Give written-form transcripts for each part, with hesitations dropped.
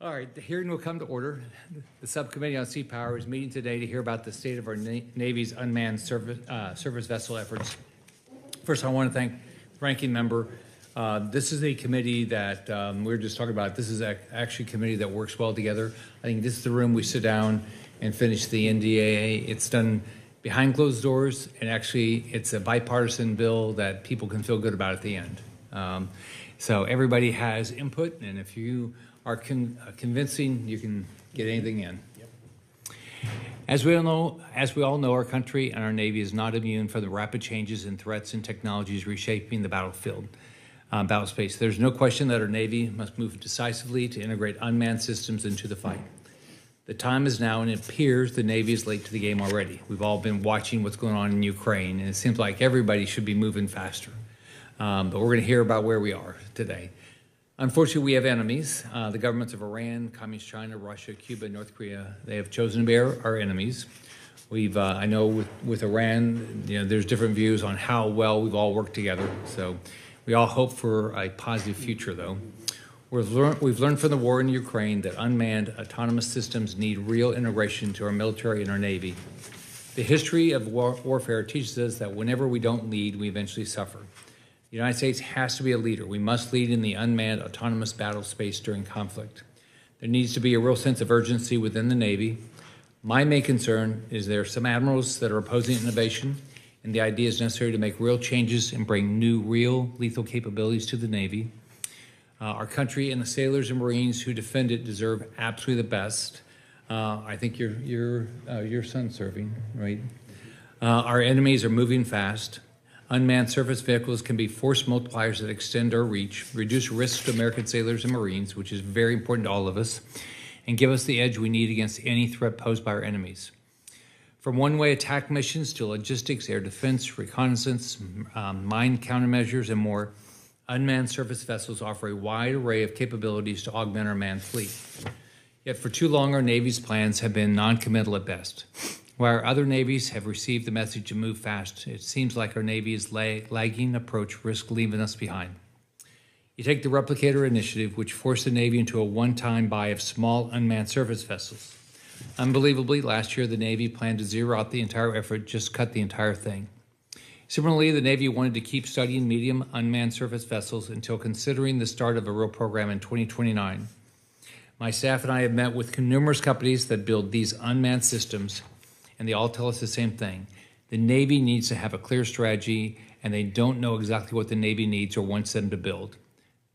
All right, the hearing will come to order. The subcommittee on seapower is meeting today to hear about the state of our Navy's unmanned surface vessel efforts. First, I want to thank the ranking member. This is a committee that we were just talking about. This is actually a committee that works well together. I think this is the room we sit down and finish the NDAA. It's done behind closed doors, and actually it's a bipartisan bill that people can feel good about at the end. So everybody has input, and if you are convincing, you can get anything in. Yep. As we all know, our country and our Navy is not immune from the rapid changes in threats and technologies reshaping the battlefield, battle space. There's no question that our Navy must move decisively to integrate unmanned systems into the fight. The time is now, and it appears the Navy is late to the game already. We've all been watching what's going on in Ukraine, and it seems like everybody should be moving faster. But we're going to hear about where we are today. Unfortunately, we have enemies. The governments of Iran, Communist China, Russia, Cuba, and North Korea, they have chosen to be our enemies. I know with Iran, there's different views on how well we've all worked together. So we all hope for a positive future, though. We've learned from the war in Ukraine that unmanned autonomous systems need real integration to our military and our Navy. The history of warfare teaches us that whenever we don't lead, we eventually suffer. The United States has to be a leader. We must lead in the unmanned autonomous battle space during conflict. There needs to be a real sense of urgency within the Navy. My main concern is there are some admirals that are opposing innovation, and the idea is necessary to make real changes and bring new, real, lethal capabilities to the Navy. Our country and the sailors and Marines who defend it deserve absolutely the best. I think your son's serving, right? Our enemies are moving fast. Unmanned surface vehicles can be force multipliers that extend our reach, reduce risks to American sailors and Marines, which is very important to all of us, and give us the edge we need against any threat posed by our enemies. From one-way attack missions to logistics, air defense, reconnaissance, mine countermeasures, and more, unmanned surface vessels offer a wide array of capabilities to augment our manned fleet. Yet for too long, our Navy's plans have been non-committal at best. While our other navies have received the message to move fast, it seems like our Navy's lagging approach risks leaving us behind. You take the Replicator initiative, which forced the Navy into a one-time buy of small unmanned surface vessels. Unbelievably, last year the Navy planned to zero out the entire effort, just cut the entire thing. Similarly, the Navy wanted to keep studying medium unmanned surface vessels until considering the start of a real program in 2029. My staff and I have met with numerous companies that build these unmanned systems, and they all tell us the same thing. The Navy needs to have a clear strategy, and they don't know exactly what the Navy needs or wants them to build.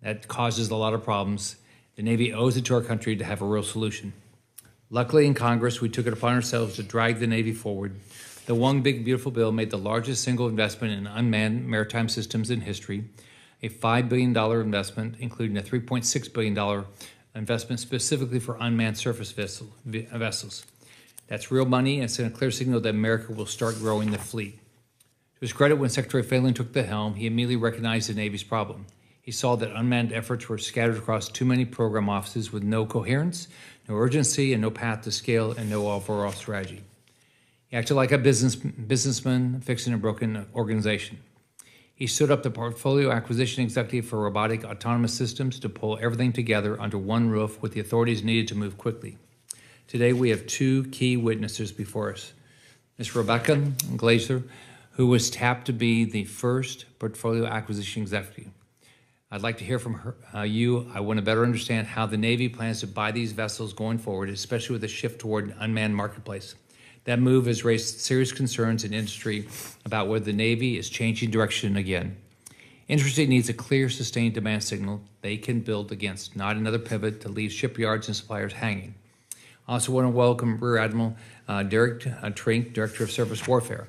That causes a lot of problems. The Navy owes it to our country to have a real solution. Luckily, in Congress, we took it upon ourselves to drag the Navy forward. The One Big Beautiful Bill made the largest single investment in unmanned maritime systems in history, a $5 billion investment, including a $3.6 billion investment specifically for unmanned surface vessels. That's real money, and it's a clear signal that America will start growing the fleet. To his credit, when Secretary Phelan took the helm, he immediately recognized the Navy's problem. He saw that unmanned efforts were scattered across too many program offices with no coherence, no urgency, and no path to scale, and no overall strategy. He acted like a businessman fixing a broken organization. He stood up the portfolio acquisition executive for robotic autonomous systems to pull everything together under one roof with the authorities needed to move quickly. Today, we have two key witnesses before us. Ms. Rebecca Glazer, who was tapped to be the first portfolio acquisition executive. I'd like to hear from her, I want to better understand how the Navy plans to buy these vessels going forward, especially with the shift toward an unmanned marketplace. That move has raised serious concerns in industry about whether the Navy is changing direction again. Industry needs a clear, sustained demand signal they can build against, not another pivot to leave shipyards and suppliers hanging. I also want to welcome Rear Admiral Derek Trinque, Director of Surface Warfare.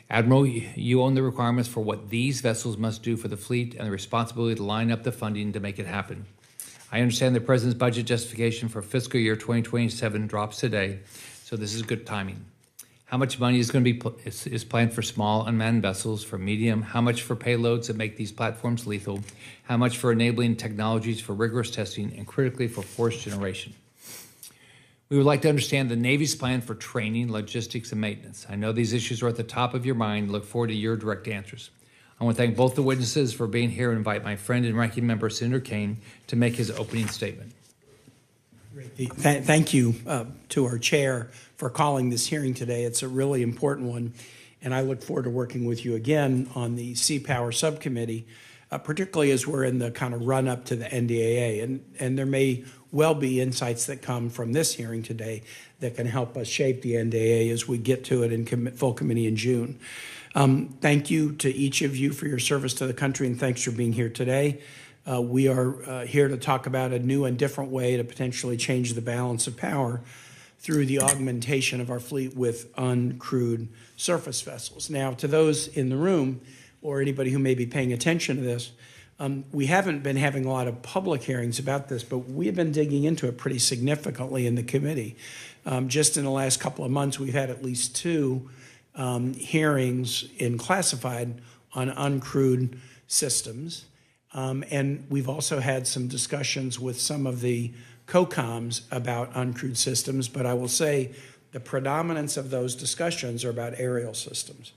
Admiral, you own the requirements for what these vessels must do for the fleet and the responsibility to line up the funding to make it happen. I understand the President's budget justification for fiscal year 2027 drops today, so this is good timing. How much money is going to be is planned for small unmanned vessels, for medium? How much for payloads that make these platforms lethal? How much for enabling technologies for rigorous testing, and critically for force generation? We would like to understand the Navy's plan for training, logistics, and maintenance. I know these issues are at the top of your mind. Look forward to your direct answers. I want to thank both the witnesses for being here and invite my friend and ranking member, Senator Kane, to make his opening statement. Thank you to our chair for calling this hearing today. It's a really important one, and I look forward to working with you again on the seapower subcommittee, particularly as we're in the kind of run-up to the NDAA. And there may well be insights that come from this hearing today that can help us shape the NDAA as we get to it in full committee in June. Thank you to each of you for your service to the country, and thanks for being here today. We are here to talk about a new and different way to potentially change the balance of power through the augmentation of our fleet with uncrewed surface vessels. Now, to those in the room or anybody who may be paying attention to this, we haven't been having a lot of public hearings about this, but we've been digging into it pretty significantly in the committee. Just in the last couple of months, we've had at least 2 hearings in classified on uncrewed systems. And we've also had some discussions with some of the COCOMs about uncrewed systems, but I will say the predominance of those discussions are about aerial systems.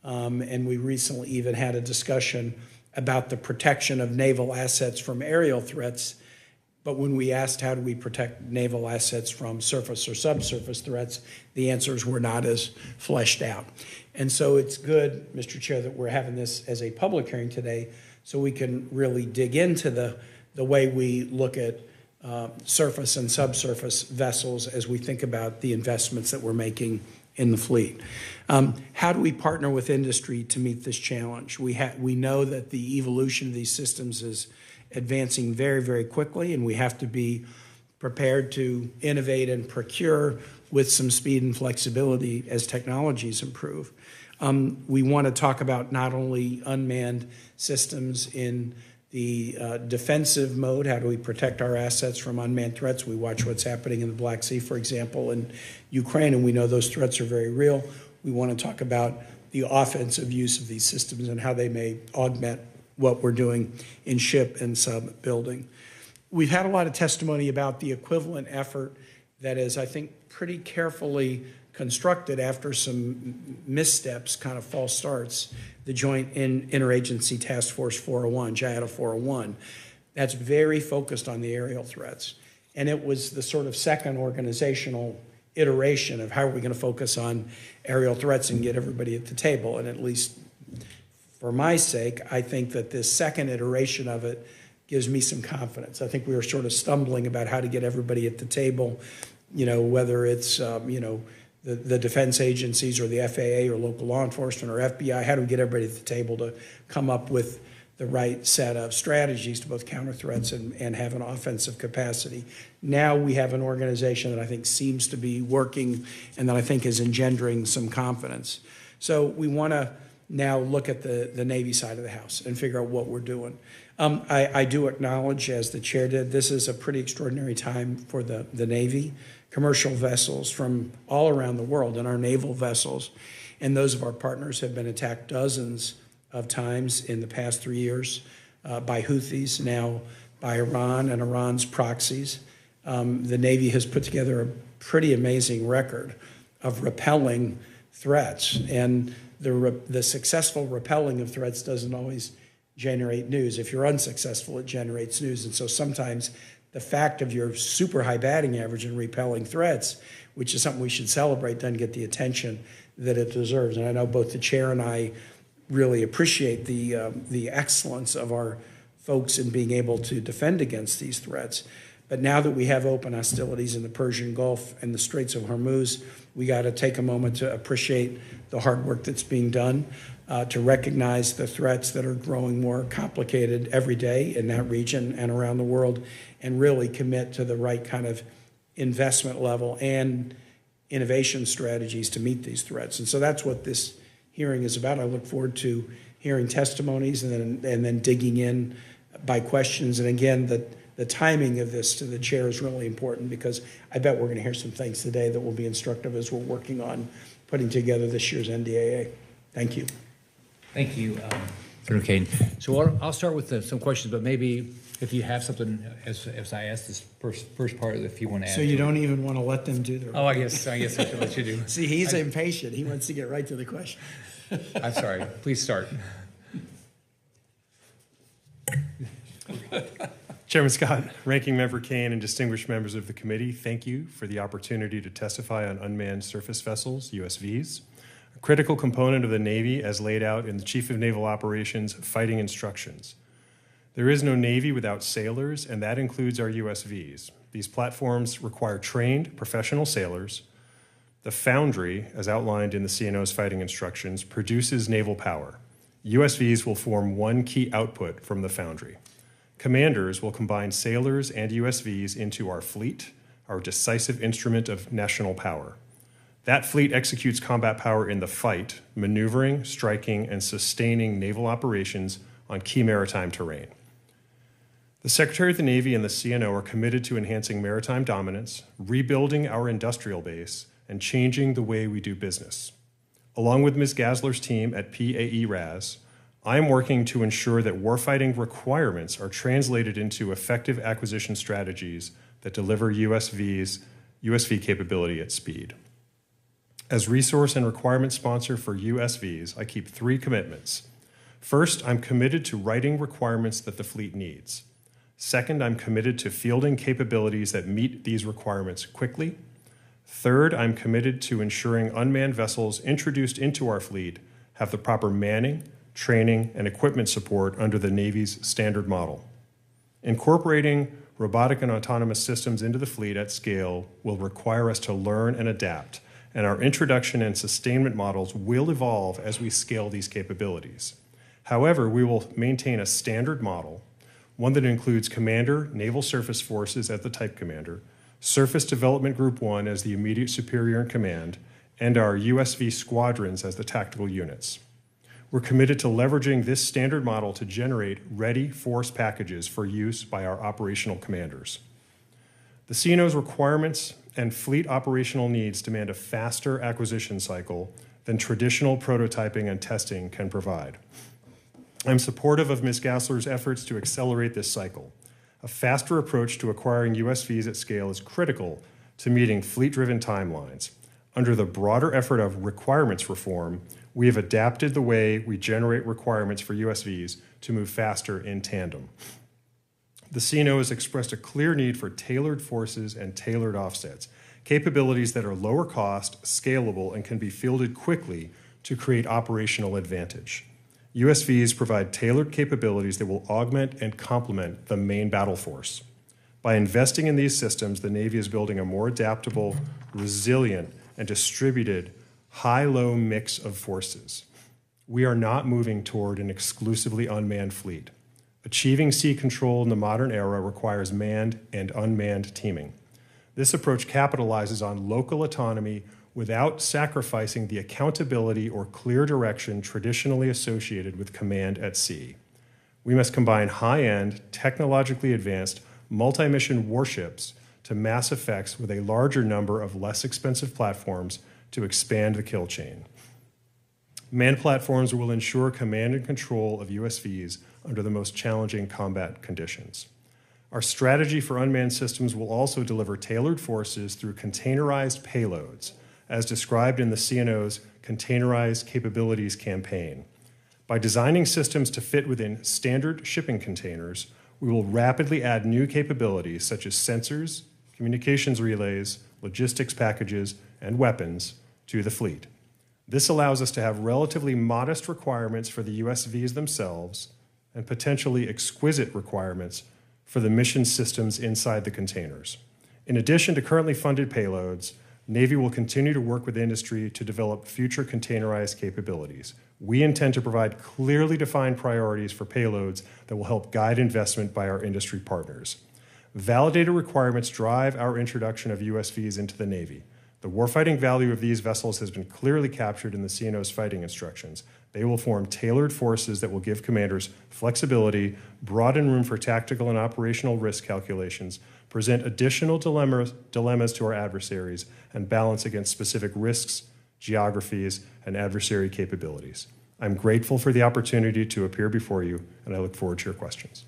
And we recently even had a discussion about the protection of naval assets from aerial threats. But when we asked how do we protect naval assets from surface or subsurface threats, the answers were not as fleshed out. And so it's good, Mr. Chair, that we're having this as a public hearing today so we can really dig into the way we look at surface and subsurface vessels as we think about the investments that we're making in the fleet. How do we partner with industry to meet this challenge? We know that the evolution of these systems is advancing very, very quickly, and we have to be prepared to innovate and procure with some speed and flexibility as technologies improve. We want to talk about not only unmanned systems in the defensive mode, how do we protect our assets from unmanned threats? We watch what's happening in the Black Sea, for example, in Ukraine, and we know those threats are very real. We want to talk about the offensive use of these systems and how they may augment what we're doing in ship and sub building. We've had a lot of testimony about the equivalent effort that is, I think, pretty carefully constructed after some missteps, kind of false starts, the Joint Interagency Task Force 401, JIATA 401. That's very focused on the aerial threats. And it was the sort of second organizational iteration of how are we going to focus on aerial threats and get everybody at the table. And at least for my sake, I think that this second iteration of it gives me some confidence. I think we were sort of stumbling about how to get everybody at the table, whether it's, the defense agencies or the FAA or local law enforcement or FBI, how do we get everybody at the table to come up with the right set of strategies to both counter threats and have an offensive capacity? Now we have an organization that I think seems to be working and that I think is engendering some confidence. So we want to now look at the Navy side of the house and figure out what we're doing. I do acknowledge, as the chair did, this is a pretty extraordinary time for the Navy. Commercial vessels from all around the world and our naval vessels and those of our partners have been attacked dozens of times in the past 3 years by Houthis, now by Iran and Iran's proxies. The Navy has put together a pretty amazing record of repelling threats, and the successful repelling of threats doesn't always generate news. If you're unsuccessful, it generates news, and so sometimes the fact of your super high batting average in repelling threats, which is something we should celebrate, doesn't get the attention that it deserves. And I know both the chair and I really appreciate the excellence of our folks in being able to defend against these threats. But now that we have open hostilities in the Persian Gulf and the Straits of Hormuz, we got to take a moment to appreciate the hard work that's being done, to recognize the threats that are growing more complicated every day in that region and around the world, and really commit to the right kind of investment level and innovation strategies to meet these threats. And so that's what this hearing is about. I look forward to hearing testimonies and then digging in by questions. And again, the timing of this to the chair is really important, because I bet we're going to hear some things today that will be instructive as we're working on putting together this year's NDAA. Thank you. Thank you, Senator Kane. So I'll start with some questions, but maybe if you have something, as I asked this first part, if you want to add. So you don't even want to let them do their I guess I should let you do. See, he's impatient. He wants to get right to the question. I'm sorry. Please start. Chairman Scott, Ranking Member Kane, and distinguished members of the committee, thank you for the opportunity to testify on unmanned surface vessels, USVs, a critical component of the Navy as laid out in the Chief of Naval Operations fighting instructions. There is no Navy without sailors, and that includes our USVs. These platforms require trained professional sailors. The foundry, as outlined in the CNO's fighting instructions, produces naval power. USVs will form one key output from the foundry. Commanders will combine sailors and USVs into our fleet, our decisive instrument of national power. That fleet executes combat power in the fight, maneuvering, striking, and sustaining naval operations on key maritime terrain. The Secretary of the Navy and the CNO are committed to enhancing maritime dominance, rebuilding our industrial base, and changing the way we do business. Along with Ms. Gasler's team at PAE-RAS, I am working to ensure that warfighting requirements are translated into effective acquisition strategies that deliver USV capability at speed. As resource and requirement sponsor for USVs, I keep 3 commitments. First, I'm committed to writing requirements that the fleet needs. Second, I'm committed to fielding capabilities that meet these requirements quickly. Third, I'm committed to ensuring unmanned vessels introduced into our fleet have the proper manning, training, and equipment support under the Navy's standard model. Incorporating robotic and autonomous systems into the fleet at scale will require us to learn and adapt, and our introduction and sustainment models will evolve as we scale these capabilities. However, we will maintain a standard model, one that includes Commander, Naval Surface Forces as the Type Commander, Surface Development Group 1 as the immediate superior in command, and our USV squadrons as the tactical units. We're committed to leveraging this standard model to generate ready force packages for use by our operational commanders. The CNO's requirements and fleet operational needs demand a faster acquisition cycle than traditional prototyping and testing can provide. I'm supportive of Ms. Gasler's efforts to accelerate this cycle. A faster approach to acquiring USVs at scale is critical to meeting fleet-driven timelines. Under the broader effort of requirements reform, we have adapted the way we generate requirements for USVs to move faster in tandem. The CNO has expressed a clear need for tailored forces and tailored offsets, capabilities that are lower cost, scalable, and can be fielded quickly to create operational advantage. USVs provide tailored capabilities that will augment and complement the main battle force. By investing in these systems, the Navy is building a more adaptable, resilient, and distributed high-low mix of forces. We are not moving toward an exclusively unmanned fleet. Achieving sea control in the modern era requires manned and unmanned teaming. This approach capitalizes on local autonomy without sacrificing the accountability or clear direction traditionally associated with command at sea. We must combine high-end, technologically advanced, multi-mission warships to mass effects with a larger number of less expensive platforms to expand the kill chain. Manned platforms will ensure command and control of USVs under the most challenging combat conditions. Our strategy for unmanned systems will also deliver tailored forces through containerized payloads, as described in the CNO's Containerized Capabilities campaign. By designing systems to fit within standard shipping containers, we will rapidly add new capabilities such as sensors, communications relays, logistics packages, and weapons to the fleet. This allows us to have relatively modest requirements for the USVs themselves and potentially exquisite requirements for the mission systems inside the containers. In addition to currently funded payloads, Navy will continue to work with industry to develop future containerized capabilities. We intend to provide clearly defined priorities for payloads that will help guide investment by our industry partners. Validated requirements drive our introduction of USVs into the Navy. The warfighting value of these vessels has been clearly captured in the CNO's fighting instructions. They will form tailored forces that will give commanders flexibility, broaden room for tactical and operational risk calculations, present additional dilemmas to our adversaries, and balance against specific risks, geographies, and adversary capabilities. I'm grateful for the opportunity to appear before you, and I look forward to your questions.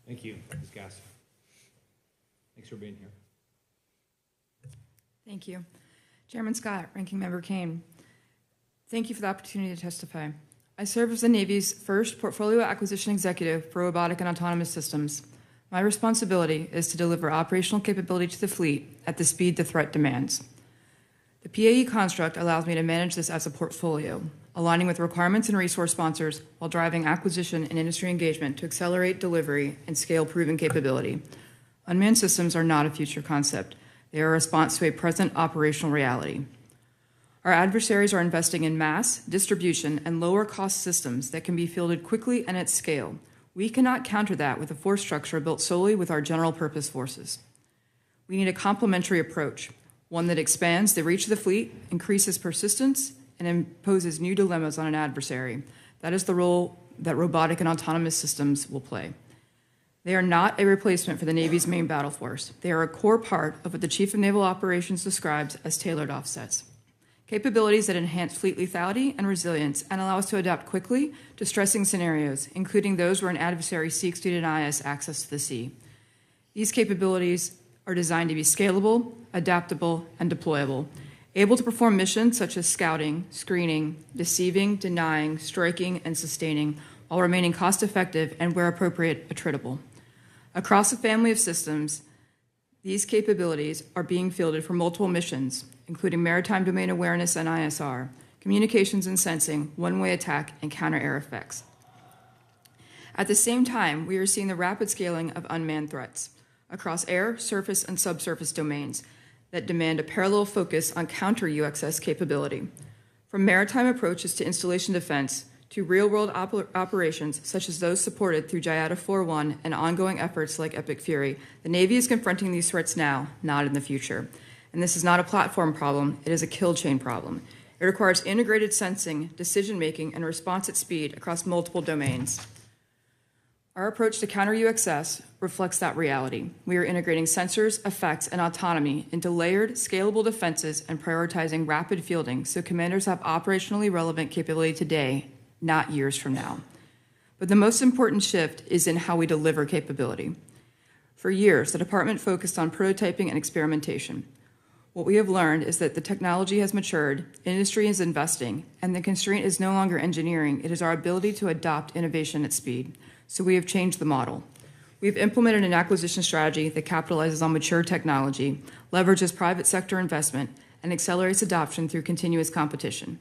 Thank you, Ms. Gass. Thanks for being here. Thank you. Chairman Scott, Ranking Member Kane, thank you for the opportunity to testify. I serve as the Navy's first portfolio acquisition executive for robotic and autonomous systems. My responsibility is to deliver operational capability to the fleet at the speed the threat demands. The PAE construct allows me to manage this as a portfolio, aligning with requirements and resource sponsors while driving acquisition and industry engagement to accelerate delivery and scale proven capability. Unmanned systems are not a future concept. They are a response to a present operational reality. Our adversaries are investing in mass, distribution, and lower-cost systems that can be fielded quickly and at scale. We cannot counter that with a force structure built solely with our general-purpose forces. We need a complementary approach, one that expands the reach of the fleet, increases persistence, and imposes new dilemmas on an adversary. That is the role that robotic and autonomous systems will play. They are not a replacement for the Navy's main battle force. They are a core part of what the Chief of Naval Operations describes as tailored offsets. Capabilities that enhance fleet lethality and resilience and allow us to adapt quickly to stressing scenarios, including those where an adversary seeks to deny us access to the sea. These capabilities are designed to be scalable, adaptable, and deployable, able to perform missions such as scouting, screening, deceiving, denying, striking, and sustaining, while remaining cost-effective and, where appropriate, attritable. Across a family of systems, these capabilities are being fielded for multiple missions, including maritime domain awareness and ISR, communications and sensing, one-way attack, and counter-air effects. At the same time, we are seeing the rapid scaling of unmanned threats across air, surface, and subsurface domains that demand a parallel focus on counter-UxS capability. From maritime approaches to installation defense to real-world operations such as those supported through JIATA 4.1 and ongoing efforts like Epic Fury, the Navy is confronting these threats now, not in the future. And this is not a platform problem, it is a kill chain problem. It requires integrated sensing, decision-making, and response at speed across multiple domains. Our approach to counter-UxS reflects that reality. We are integrating sensors, effects, and autonomy into layered, scalable defenses and prioritizing rapid fielding so commanders have operationally relevant capability today, not years from now. But the most important shift is in how we deliver capability. For years, the department focused on prototyping and experimentation. What we have learned is that the technology has matured, industry is investing, and the constraint is no longer engineering, it is our ability to adopt innovation at speed. So we have changed the model. We've implemented an acquisition strategy that capitalizes on mature technology, leverages private sector investment, and accelerates adoption through continuous competition.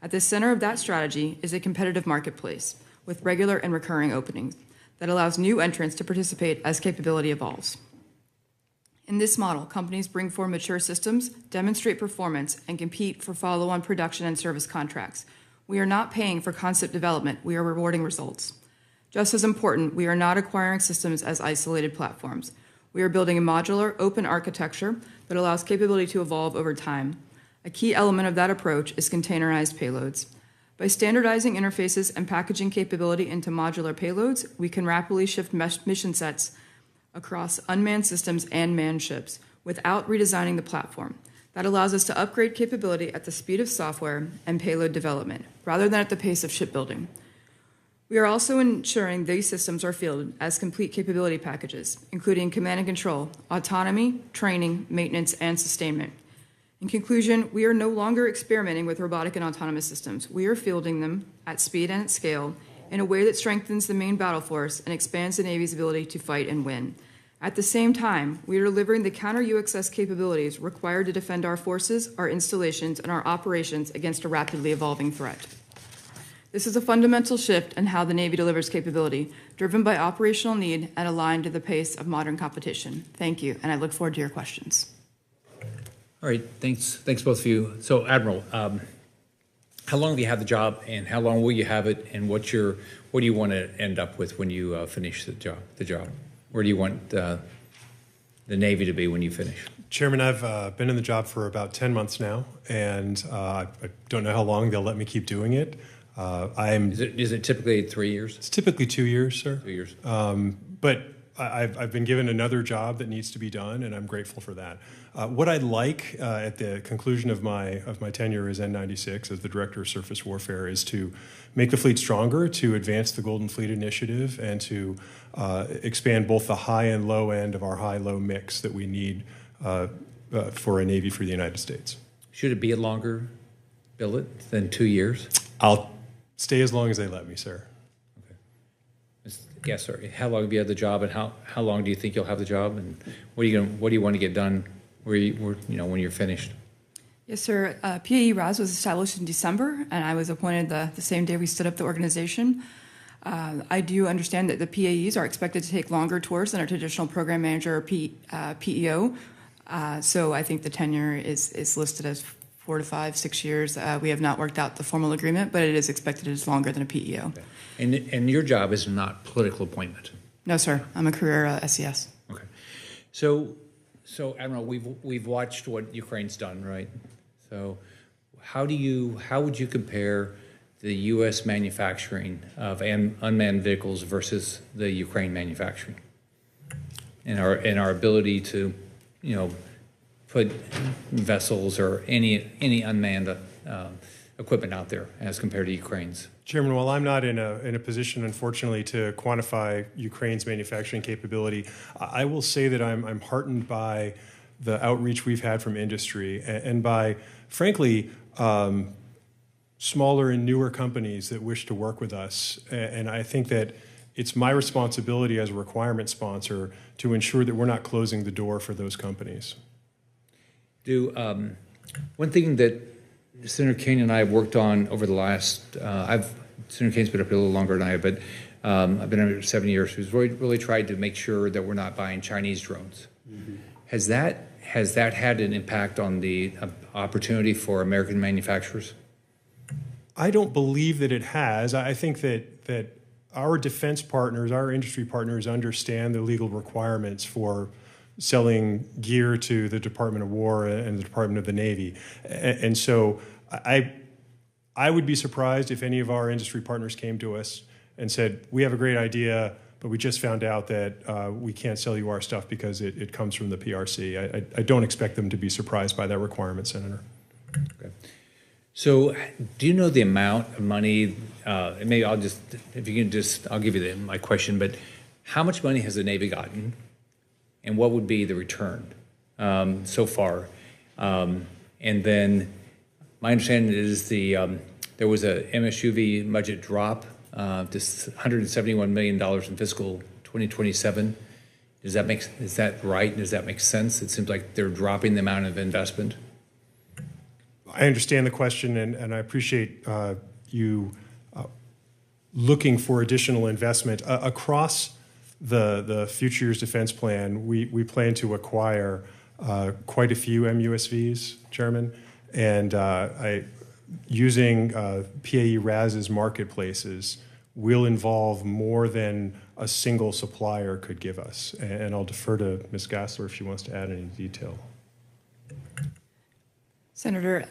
At the center of that strategy is a competitive marketplace with regular and recurring openings that allows new entrants to participate as capability evolves. In this model, companies bring forward mature systems, demonstrate performance, and compete for follow-on production and service contracts. We are not paying for concept development, we are rewarding results. Just as important, we are not acquiring systems as isolated platforms. We are building a modular, open architecture that allows capability to evolve over time. A key element of that approach is containerized payloads. By standardizing interfaces and packaging capability into modular payloads, we can rapidly shift mission sets across unmanned systems and manned ships without redesigning the platform. That allows us to upgrade capability at the speed of software and payload development, rather than at the pace of shipbuilding. We are also ensuring these systems are fielded as complete capability packages, including command and control, autonomy, training, maintenance, and sustainment. In conclusion, we are no longer experimenting with robotic and autonomous systems. We are fielding them at speed and at scale in a way that strengthens the main battle force and expands the Navy's ability to fight and win. At the same time, we are delivering the counter-UxS capabilities required to defend our forces, our installations, and our operations against a rapidly evolving threat. This is a fundamental shift in how the Navy delivers capability, driven by operational need and aligned to the pace of modern competition. Thank you, and I look forward to your questions. All right, thanks both of you. So, Admiral, how long have you had the job, and how long will you have it, and what do you want to end up with when you finish the job? Where do you want the Navy to be when you finish? Chairman, I've been in the job for about 10 months now, and I don't know how long they'll let me keep doing it. Is it typically 3 years? It's typically 2 years, sir. 2 years. But I've been given another job that needs to be done, and I'm grateful for that. What I'd like at the conclusion of my tenure as N96, as the Director of Surface Warfare, is to make the fleet stronger, to advance the Golden Fleet Initiative, and to expand both the high and low end of our high-low mix that we need for a Navy for the United States. Should it be a longer billet than 2 years? I'll stay as long as they let me, sir. Okay. Yes, sir. How long have you had the job, and how long do you think you'll have the job, and what do you want to get done when you're finished? Yes, sir. PAE RAS was established in December, and I was appointed the same day we stood up the organization. I do understand that the PAEs are expected to take longer tours than a traditional program manager or PEO. So I think the tenure is listed as 4 to 5, 6 years. We have not worked out the formal agreement, but it is expected as longer than a PEO. Okay. And your job is not political appointment? No, sir. I'm a career SES. Okay. So I don't know. We've watched what Ukraine's done, right? So how would you compare the U.S. manufacturing of unmanned vehicles versus the Ukraine manufacturing, and our ability to, put vessels or any unmanned equipment out there as compared to Ukraine's? Chairman, while I'm not in a position, unfortunately, to quantify Ukraine's manufacturing capability, I will say that I'm heartened by the outreach we've had from industry and by, frankly, smaller and newer companies that wish to work with us. And I think that it's my responsibility as a requirement sponsor to ensure that we're not closing the door for those companies. One thing that Senator Kane and I have worked on over the last, Senator Kane's been up here a little longer than I have, but I've been here 7 years. We've really tried to make sure that we're not buying Chinese drones. Mm-hmm. Has that had an impact on the opportunity for American manufacturers? I don't believe that it has. I think that our defense partners, our industry partners, understand the legal requirements for selling gear to the Department of War and the Department of the Navy. And so I would be surprised if any of our industry partners came to us and said, we have a great idea, but we just found out that we can't sell you our stuff because it comes from the PRC. I don't expect them to be surprised by that requirement, Senator. Okay. So do you know the amount of money, maybe I'll give you my question, but how much money has the Navy gotten, and what would be the return so far? And then my understanding is there was a MSUV budget drop to $171 million in fiscal 2027. Is that right? Does that make sense? It seems like they're dropping the amount of investment. I understand the question, and I appreciate you looking for additional investment. Across the Future Years Defense Plan, we plan to acquire quite a few MUSVs, Chairman, and using PAE RAS's marketplaces will involve more than a single supplier could give us. And I'll defer to Ms. Gassler if she wants to add any detail. Senator,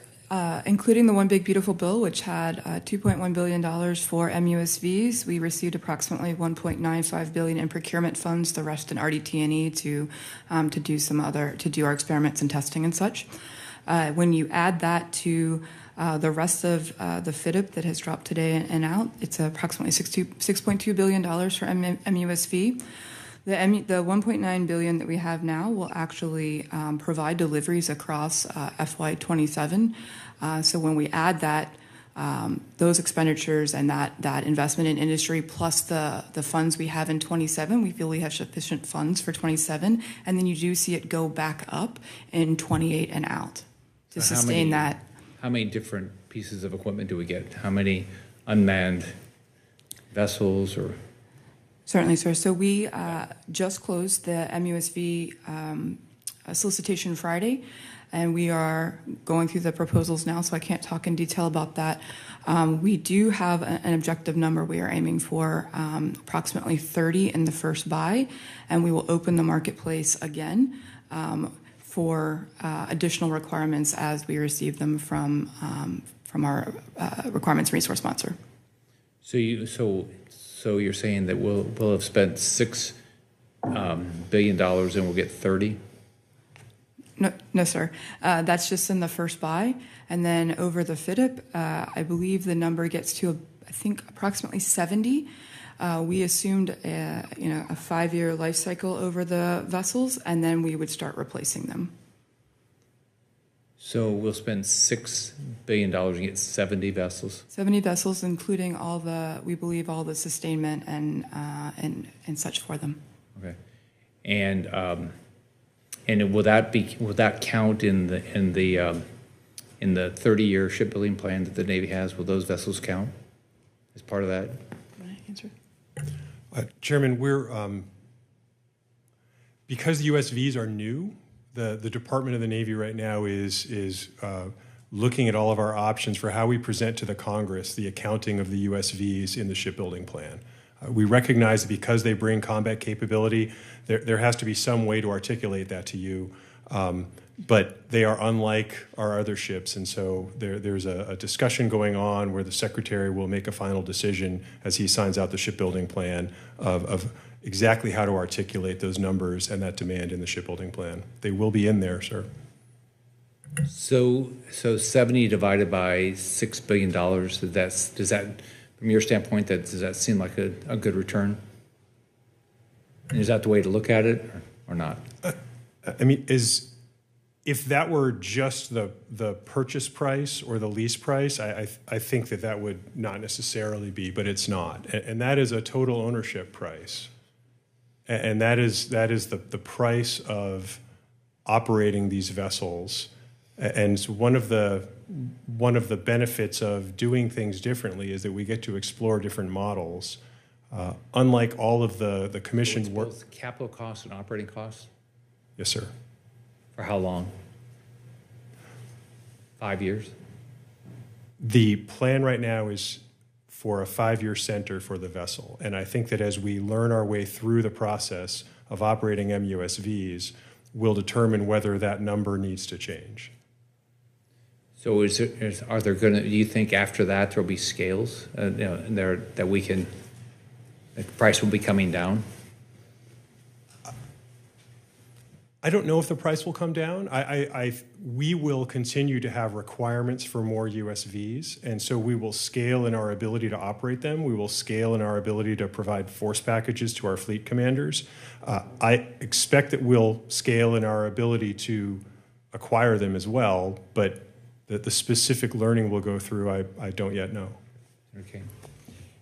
including the One Big Beautiful Bill, which had $2.1 billion for MUSVs, we received approximately $1.95 billion in procurement funds, the rest in RDT&E to do our experiments and testing and such. When you add that to the rest of the FIDIP that has dropped today and out, it's approximately $6.2 billion for MUSV. The $1.9 billion that we have now will actually provide deliveries across FY27. So when we add that, those expenditures and that investment in industry plus the funds we have in 27, we feel we have sufficient funds for 27, and then you do see it go back up in 28 and out to sustain that. How many different pieces of equipment do we get? How many unmanned vessels or? Certainly, sir. So we just closed the MUSV solicitation Friday, and we are going through the proposals now, so I can't talk in detail about that. We do have an objective number we are aiming for, approximately 30 in the first buy, and we will open the marketplace again for additional requirements as we receive them from our requirements resource sponsor. So you're saying that we'll have spent $6 billion and we'll get 30? No, sir. That's just in the first buy, and then over the FIDIP, I believe the number gets to I think approximately 70. We assumed a 5-year life cycle over the vessels, and then we would start replacing them. So we'll spend $6 billion and get 70 vessels. 70 vessels, including all the, we believe, all the sustainment and such for them. Okay. And will that count in the 30-year shipbuilding plan that the Navy has? Will those vessels count as part of that? Can I answer? Chairman, we're because the USVs are new, the Department of the Navy right now is looking at all of our options for how we present to the Congress the accounting of the USVs in the shipbuilding plan. We recognize that because they bring combat capability, there has to be some way to articulate that to you. But they are unlike our other ships, and so there's a discussion going on where the Secretary will make a final decision as he signs out the shipbuilding plan of exactly how to articulate those numbers and that demand in the shipbuilding plan. They will be in there, sir. So 70 divided by $6 billion, does that, from your standpoint, does that seem like a good return? And is that the way to look at it or not? I mean, if that were just the purchase price or the lease price, I think that would not necessarily be, but it's not. And that is a total ownership price. And that is the price of operating these vessels. And one of the benefits of doing things differently is that we get to explore different models. Unlike all of the commission work. Both capital costs and operating costs? Yes, sir. For how long? 5 years? The plan right now is for a 5-year center for the vessel. And I think that as we learn our way through the process of operating MUSVs, we'll determine whether that number needs to change. So are there going to, do you think after that there'll be scales that we can, the price will be coming down? I don't know if the price will come down. We will continue to have requirements for more USVs, and so we will scale in our ability to operate them. We will scale in our ability to provide force packages to our fleet commanders. I expect that we'll scale in our ability to acquire them as well, but the specific learning we'll go through, I don't yet know. Okay.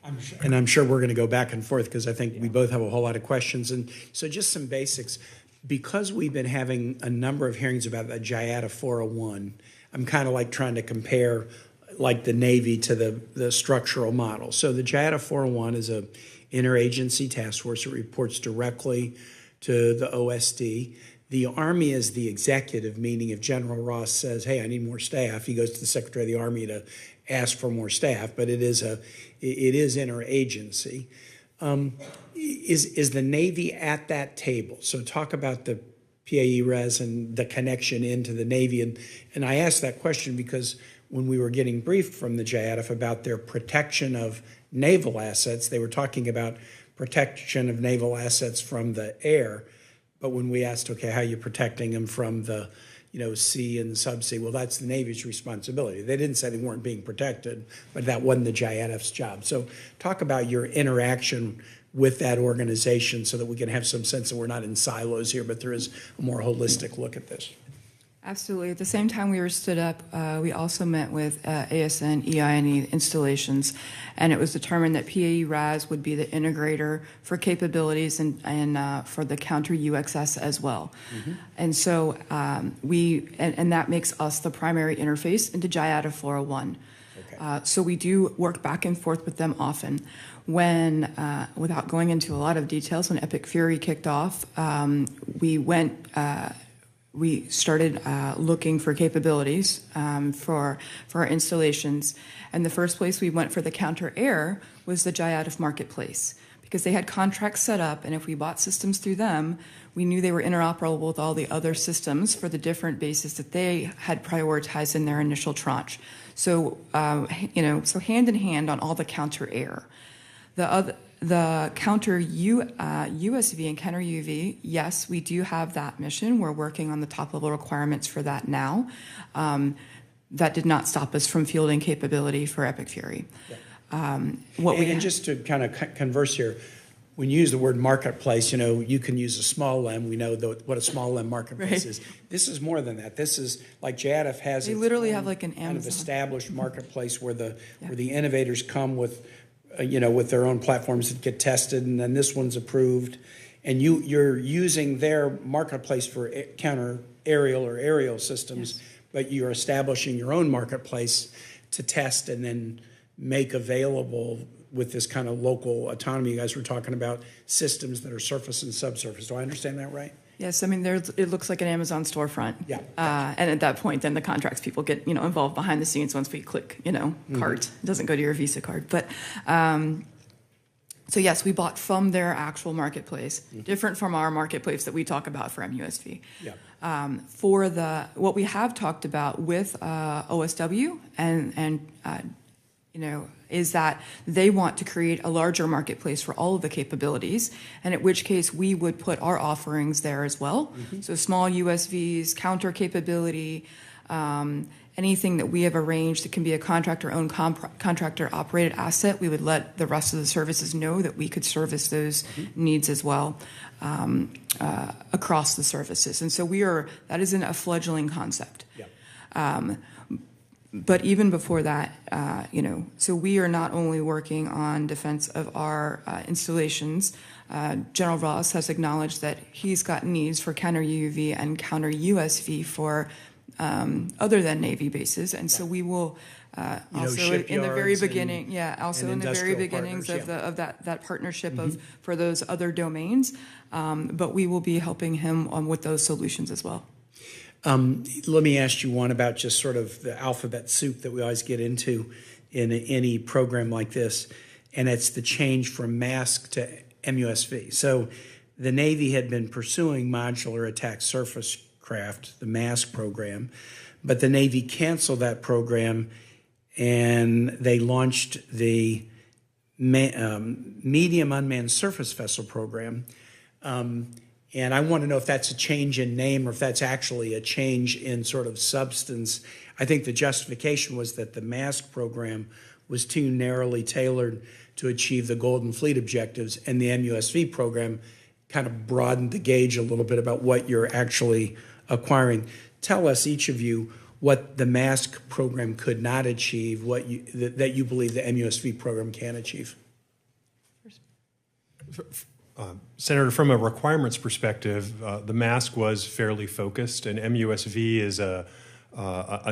I'm sure we're going to go back and forth because I think we both have a whole lot of questions. And so just some basics. Because we've been having a number of hearings about the JIATA 401, I'm kind of like trying to compare like the Navy to the structural model. So the JIATA 401 is a interagency task force. It reports directly to the OSD. The Army is the executive, meaning if General Ross says, hey, I need more staff, he goes to the Secretary of the Army to ask for more staff, but it is interagency. Is the Navy at that table? So talk about the PAE res and the connection into the Navy. And I asked that question because when we were getting briefed from the JIATF about their protection of naval assets, they were talking about protection of naval assets from the air. But when we asked, okay, how are you protecting them from the sea and subsea? Well, that's the Navy's responsibility. They didn't say they weren't being protected, but that wasn't the JIATF's job. So talk about your interaction with that organization so that we can have some sense that we're not in silos here, but there is a more holistic look at this. Absolutely. At the same time we were stood up, we also met with ASN, EINE installations, and it was determined that PAE RAS would be the integrator for capabilities and for the counter-UXS as well. Mm-hmm. And so and that makes us the primary interface into JIATA 401. Okay. So we do work back and forth with them often. When, without going into a lot of details, when Epic Fury kicked off, we started looking for capabilities for our installations. And the first place we went for the counter-air was the JIATF marketplace, because they had contracts set up, and if we bought systems through them, we knew they were interoperable with all the other systems for the different bases that they had prioritized in their initial tranche. So, so hand in hand on all the counter-air. The counter USV and counter UV, yes, we do have that mission. We're working on the top level requirements for that now. That did not stop us from fielding capability for Epic Fury. Yeah. And just to kind of converse here, when you use the word marketplace, you can use a small LEM. We know what a small LEM marketplace Right. is. This is more than that. This is like JADF has They its literally own have like an kind of Amazon. established marketplace where the innovators come with, with their own platforms that get tested, and then this one's approved, and you're using their marketplace for counter aerial systems, but you're establishing your own marketplace to test and then make available with this kind of local autonomy. You guys were talking about systems that are surface and subsurface. Do I understand that right? Yes, I mean, it looks like an Amazon storefront. Yeah. And at that point, then the contracts people get, involved behind the scenes once we click, cart. It doesn't go to your Visa card. But, so yes, we bought from their actual marketplace, different from our marketplace that we talk about for MUSV. Yeah. For what we have talked about with OSW and is that they want to create a larger marketplace for all of the capabilities, and in which case we would put our offerings there as well. So small USVs, counter capability, anything that we have arranged that can be a contractor-owned, contractor-operated asset, we would let the rest of the services know that we could service those needs as well across the services. And so that isn't a fledgling concept. Yeah. But even before that, so we are not only working on defense of our installations. General Ross has acknowledged that he's got needs for counter UUV and counter USV for other than Navy bases, and so we will also in the very beginning, also in the very beginnings of that partnership for those other domains. But we will be helping him with those solutions as well. Let me ask you one about just sort of the alphabet soup that we always get into in any program like this, and it's the change from MASC to MUSV. So the Navy had been pursuing modular attack surface craft, the MASC program, but the Navy canceled that program and they launched the medium unmanned surface vessel program. And I want to know if that's a change in name or if that's actually a change in sort of substance. I think the justification was that the MASC program was too narrowly tailored to achieve the Golden Fleet objectives, and the MUSV program kind of broadened the gauge a little bit about what you're actually acquiring. Tell us, each of you, what the MASC program could not achieve, that you believe the MUSV program can achieve. Senator, from a requirements perspective, the MASC was fairly focused, and MUSV is a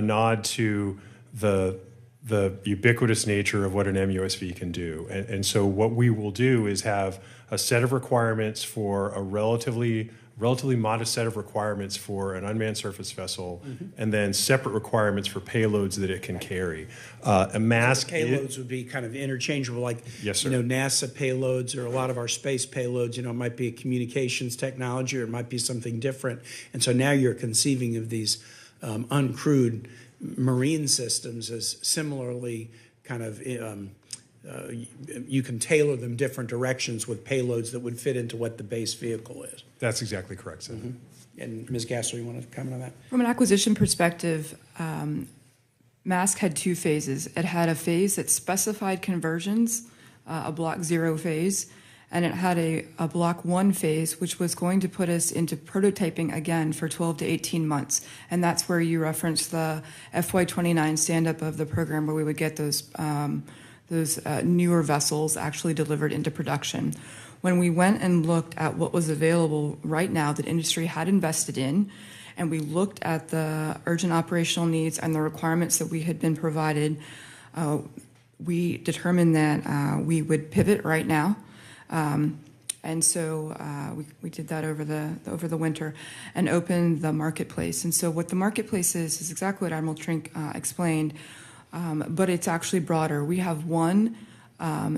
nod to the ubiquitous nature of what an MUSV can do. And so what we will do is have a set of requirements for a relatively modest set of requirements for an unmanned surface vessel, and then separate requirements for payloads that it can carry. A MASC payloads would be kind of interchangeable, like Yes, sir. NASA payloads or a lot of our space payloads. It might be a communications technology or it might be something different. And so now you're conceiving of these uncrewed marine systems as similarly kind of you can tailor them different directions with payloads that would fit into what the base vehicle is. That's exactly correct, Senator. And Ms. Gassler, you want to comment on that? From an acquisition perspective, MASC had two phases. It had a phase that specified conversions, a Block 0 phase, and it had a Block 1 phase, which was going to put us into prototyping again for 12 to 18 months. And that's where you referenced the FY29 stand-up of the program, where we would get those newer vessels actually delivered into production. When we went and looked at what was available right now that industry had invested in, and we looked at the urgent operational needs and the requirements that we had been provided, we determined that we would pivot right now. And so we did that over the winter and opened the marketplace. And so what the marketplace is exactly what Admiral Trinque explained, but it's actually broader. We have one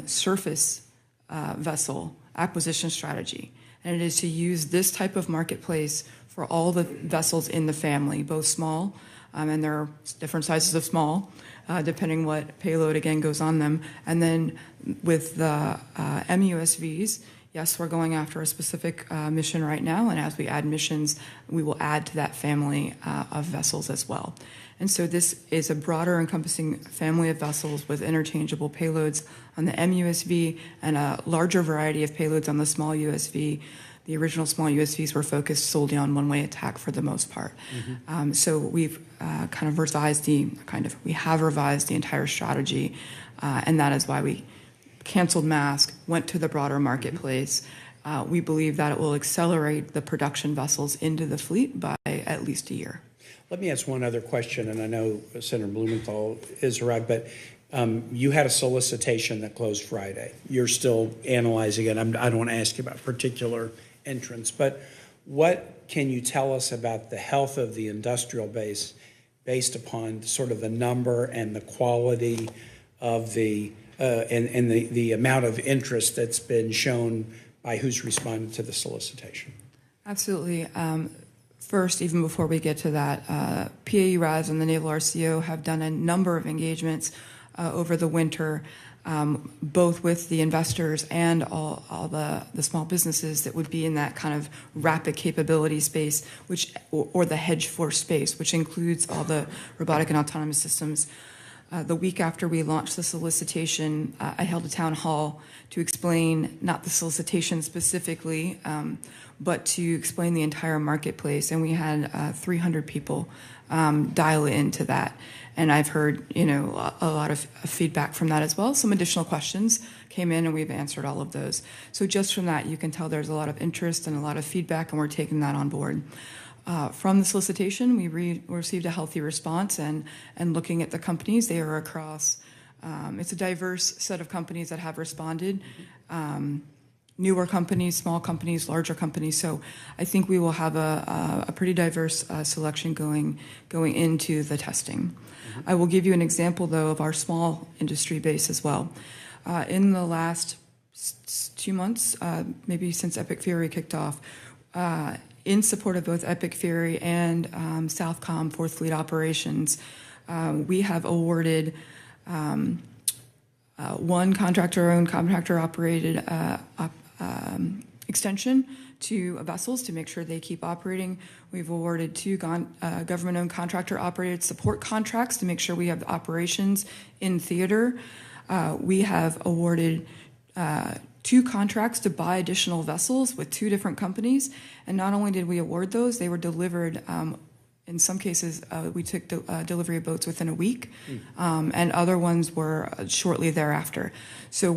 surface vessel acquisition strategy, and it is to use this type of marketplace for all the vessels in the family, both small, and there are different sizes of small, depending what payload, again, goes on them. And then with the MUSVs, Yes, we're going after a specific mission right now, and as we add missions, we will add to that family of vessels as well. And so this is a broader encompassing family of vessels with interchangeable payloads on the MUSV and a larger variety of payloads on the small USV. The original small USVs were focused solely on one-way attack for the most part. So we've we have revised the entire strategy, and that is why we canceled MASC, went to the broader marketplace. We believe that it will accelerate the production vessels into the fleet by at least a year. Let me ask one other question, and I know Senator Blumenthal is arrived, but you had a solicitation that closed Friday. You're still analyzing it. I don't want to ask you about particular entrants, but what can you tell us about the health of the industrial base based upon sort of the number and the quality of the and the amount of interest that's been shown by who's responded to the solicitation? Absolutely. First, even before we get to that, PAE RAS and the Naval RCO have done a number of engagements over the winter, both with the investors and all the small businesses that would be in that kind of rapid capability space, or the hedge force space, which includes all the robotic and autonomous systems. The week after we launched the solicitation, I held a town hall to explain, not the solicitation specifically, but to explain the entire marketplace. And we had 300 people dial into that. And I've heard, a lot of feedback from that as well. Some additional questions came in, and we've answered all of those. So just from that, you can tell there's a lot of interest and a lot of feedback, and we're taking that on board. From the solicitation, we received a healthy response, and looking at the companies, they are across, it's a diverse set of companies that have responded, newer companies, small companies, larger companies. So I think we will have a pretty diverse selection going into the testing. I will give you an example, though, of our small industry base as well. In the last 2 months, maybe since Epic Fury kicked off, in support of both Epic Fury and Southcom 4th Fleet Operations, we have awarded one contractor-owned, contractor-operated extension to vessels to make sure they keep operating. We've awarded 2 government-owned contractor-operated support contracts to make sure we have operations in theater. We have awarded 2 contracts to buy additional vessels with 2 different companies. And not only did we award those, they were delivered. In some cases, we took delivery of boats within a week, and other ones were shortly thereafter. So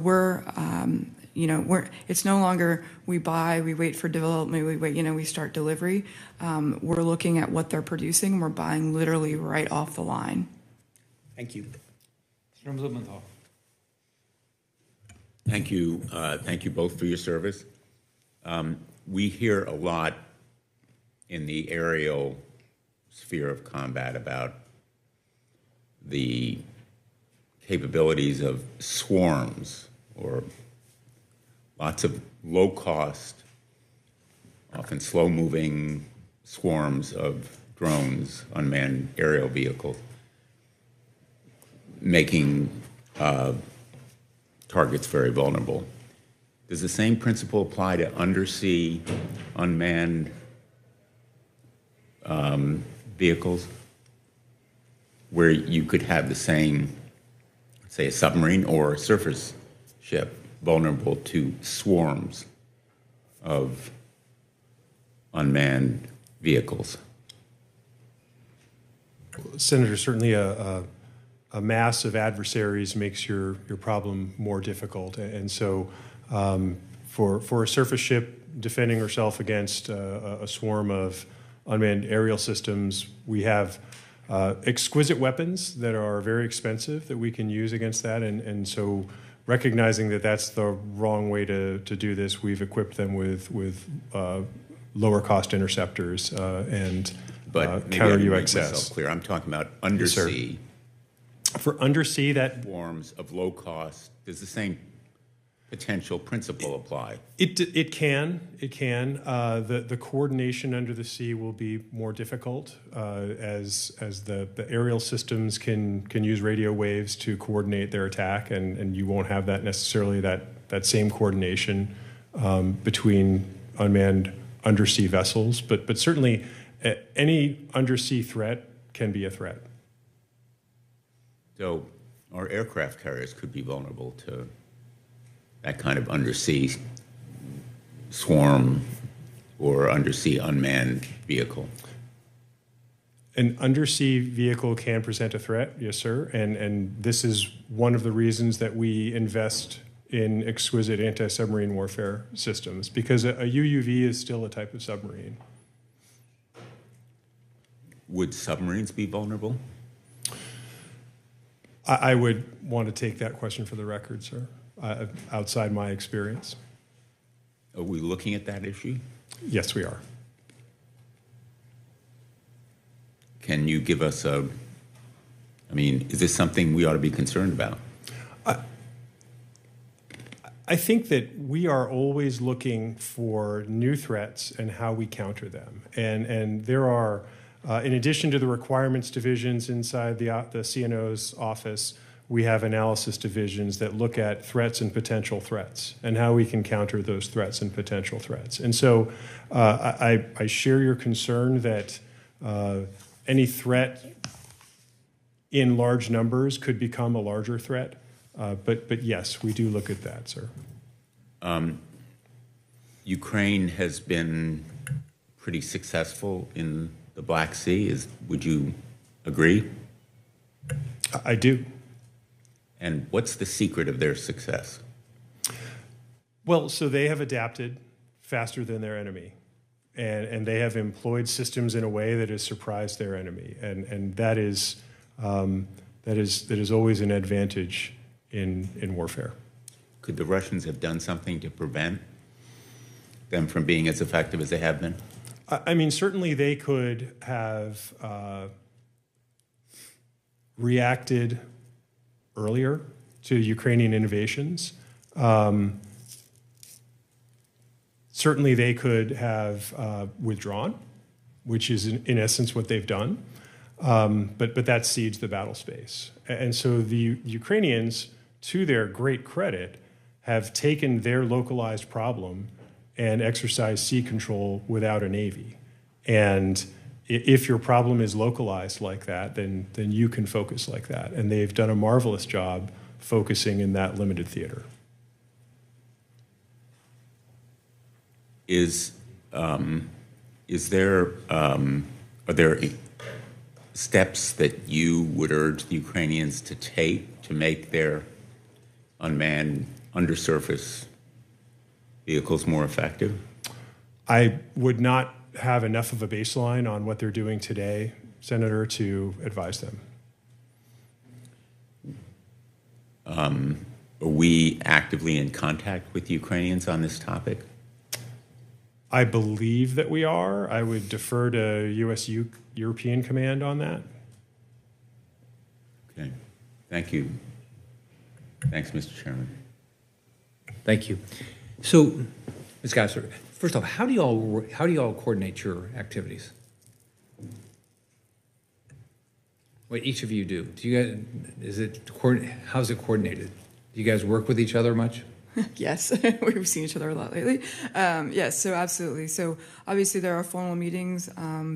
it's no longer we buy, we wait for development, we start delivery. We're looking at what they're producing, and we're buying literally right off the line. Thank you. Senator Blumenthal. Thank you. Thank you both for your service. We hear a lot in the aerial sphere of combat about the capabilities of swarms, or lots of low-cost, often slow-moving swarms of drones, unmanned aerial vehicles, making targets very vulnerable. Does the same principle apply to undersea unmanned vehicles, where you could have the same, say, a submarine or a surface ship vulnerable to swarms of unmanned vehicles? Senator, certainly a mass of adversaries makes your problem more difficult. And so for a surface ship defending herself against a swarm of unmanned aerial systems, we have exquisite weapons that are very expensive that we can use against that. And so recognizing that that's the wrong way to do this, we've equipped them with lower cost interceptors and counter UXS. Clear. I'm talking about undersea. Yes, for undersea, that swarms of low cost, does the same potential principle apply? It can. The coordination under the sea will be more difficult as the aerial systems can use radio waves to coordinate their attack, and you won't have that necessarily that same coordination between unmanned undersea vessels, but certainly any undersea threat can be a threat. So our aircraft carriers could be vulnerable to that kind of undersea swarm or undersea unmanned vehicle. An undersea vehicle can present a threat, yes, sir. And this is one of the reasons that we invest in exquisite anti-submarine warfare systems, because a UUV is still a type of submarine. Would submarines be vulnerable? I would want to take that question for the record, sir, outside my experience. Are we looking at that issue? Yes, we are. Can you give us is this something we ought to be concerned about? I think that we are always looking for new threats and how we counter them. And there are, in addition to the requirements divisions inside the CNO's office, we have analysis divisions that look at threats and potential threats and how we can counter those threats and potential threats. And so I share your concern that any threat in large numbers could become a larger threat. But yes, we do look at that, sir. Ukraine has been pretty successful in the Black Sea. Would you agree? I do. And what's the secret of their success? Well, so they have adapted faster than their enemy. And they have employed systems in a way that has surprised their enemy. And that is always an advantage in warfare. Could the Russians have done something to prevent them from being as effective as they have been? I mean, certainly they could have reacted earlier to Ukrainian innovations. Certainly they could have withdrawn, which is in essence what they've done. But that cedes the battle space. And so the Ukrainians, to their great credit, have taken their localized problem and exercised sea control without a navy. And if your problem is localized like that, then you can focus like that. And they've done a marvelous job focusing in that limited theater. Are there steps that you would urge the Ukrainians to take to make their unmanned undersurface vehicles more effective? I would not have enough of a baseline on what they're doing today, Senator, to advise them. Are we actively in contact with Ukrainians on this topic? I believe that we are. I would defer to U.S. European Command on that. Okay. Thank you. Thanks, Mr. Chairman. Thank you. So, Ms. Gassler, first off, how do you all coordinate your activities? What each of you do? Do you guys how's it coordinated? Do you guys work with each other much? Yes, we've seen each other a lot lately. Yes, so absolutely. So obviously there are formal meetings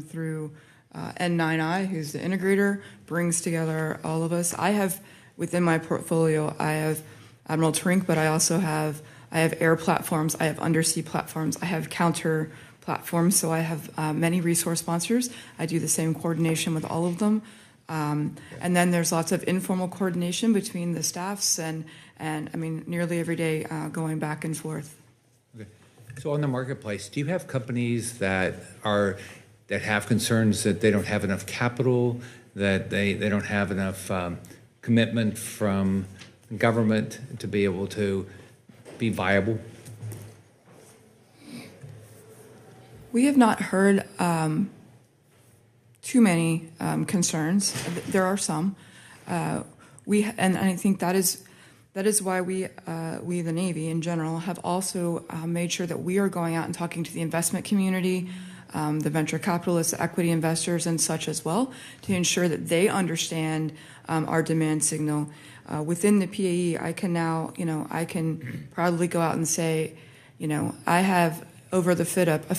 through N9I, who's the integrator, brings together all of us. I have, within my portfolio, I have Admiral Trinque, but I also have air platforms, I have undersea platforms, I have counter platforms, so I have many resource sponsors. I do the same coordination with all of them. And then there's lots of informal coordination between the staffs and I mean, nearly every day going back and forth. Okay. So on the marketplace, do you have companies that have concerns that they don't have enough capital, that they don't have enough commitment from government to be able to be viable? We have not heard too many concerns. There are some. And I think that is why we, the Navy in general, have also made sure that we are going out and talking to the investment community, the venture capitalists, the equity investors, and such as well, to ensure that they understand our demand signal. Within the PAE, I can now, I can proudly go out and say, I have over the FIDUP a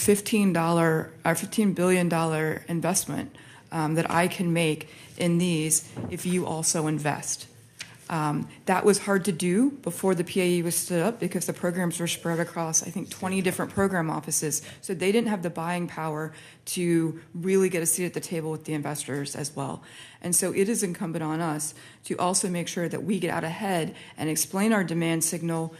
$15 billion investment that I can make in these if you also invest. That was hard to do before the PAE was stood up because the programs were spread across, I think, 20 different program offices. So they didn't have the buying power to really get a seat at the table with the investors as well. And so it is incumbent on us to also make sure that we get out ahead and explain our demand signal.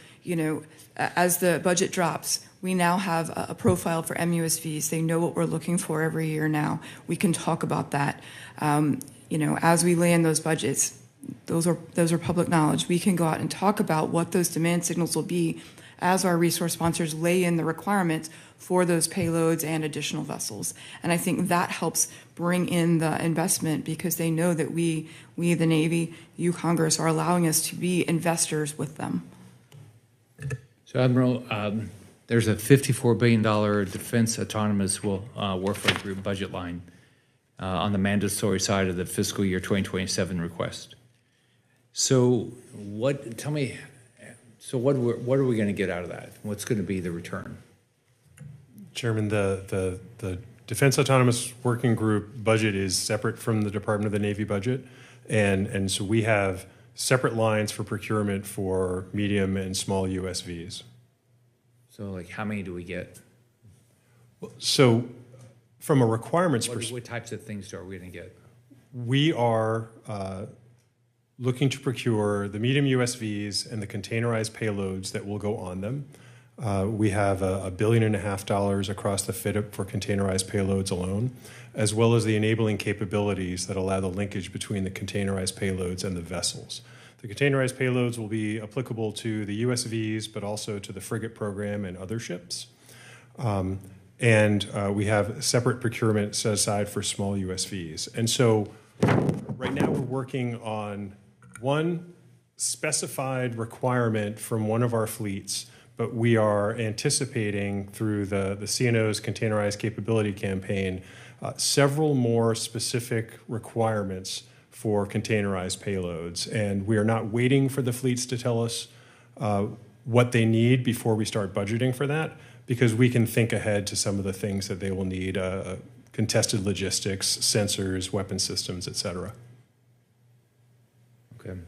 As the budget drops, we now have a profile for MUSVs. They know what we're looking for every year now. We can talk about that. As we lay in those budgets, those are public knowledge. We can go out and talk about what those demand signals will be as our resource sponsors lay in the requirements for those payloads and additional vessels. And I think that helps bring in the investment because they know that we the Navy, you Congress, are allowing us to be investors with them. So, Admiral, there's a $54 billion Defense Autonomous Warfare Group budget line on the mandatory side of the fiscal year 2027 request. So what are we going to get out of that? What's going to be the return? Chairman, the Defense Autonomous Working Group budget is separate from the Department of the Navy budget. And so we have separate lines for procurement for medium and small USVs. So how many do we get? So from a requirements perspective, what types of things are we going to get? we are looking to procure the medium USVs and the containerized payloads that will go on them. We have $1.5 billion across the FIDUP for containerized payloads alone, as well as the enabling capabilities that allow the linkage between the containerized payloads and the vessels. The containerized payloads will be applicable to the USVs, but also to the frigate program and other ships. And we have separate procurement set aside for small USVs. And so right now we're working on one specified requirement from one of our fleets, but we are anticipating through the CNO's containerized capability campaign several more specific requirements for containerized payloads. And we are not waiting for the fleets to tell us what they need before we start budgeting for that, because we can think ahead to some of the things that they will need, contested logistics, sensors, weapon systems, et cetera. Okay.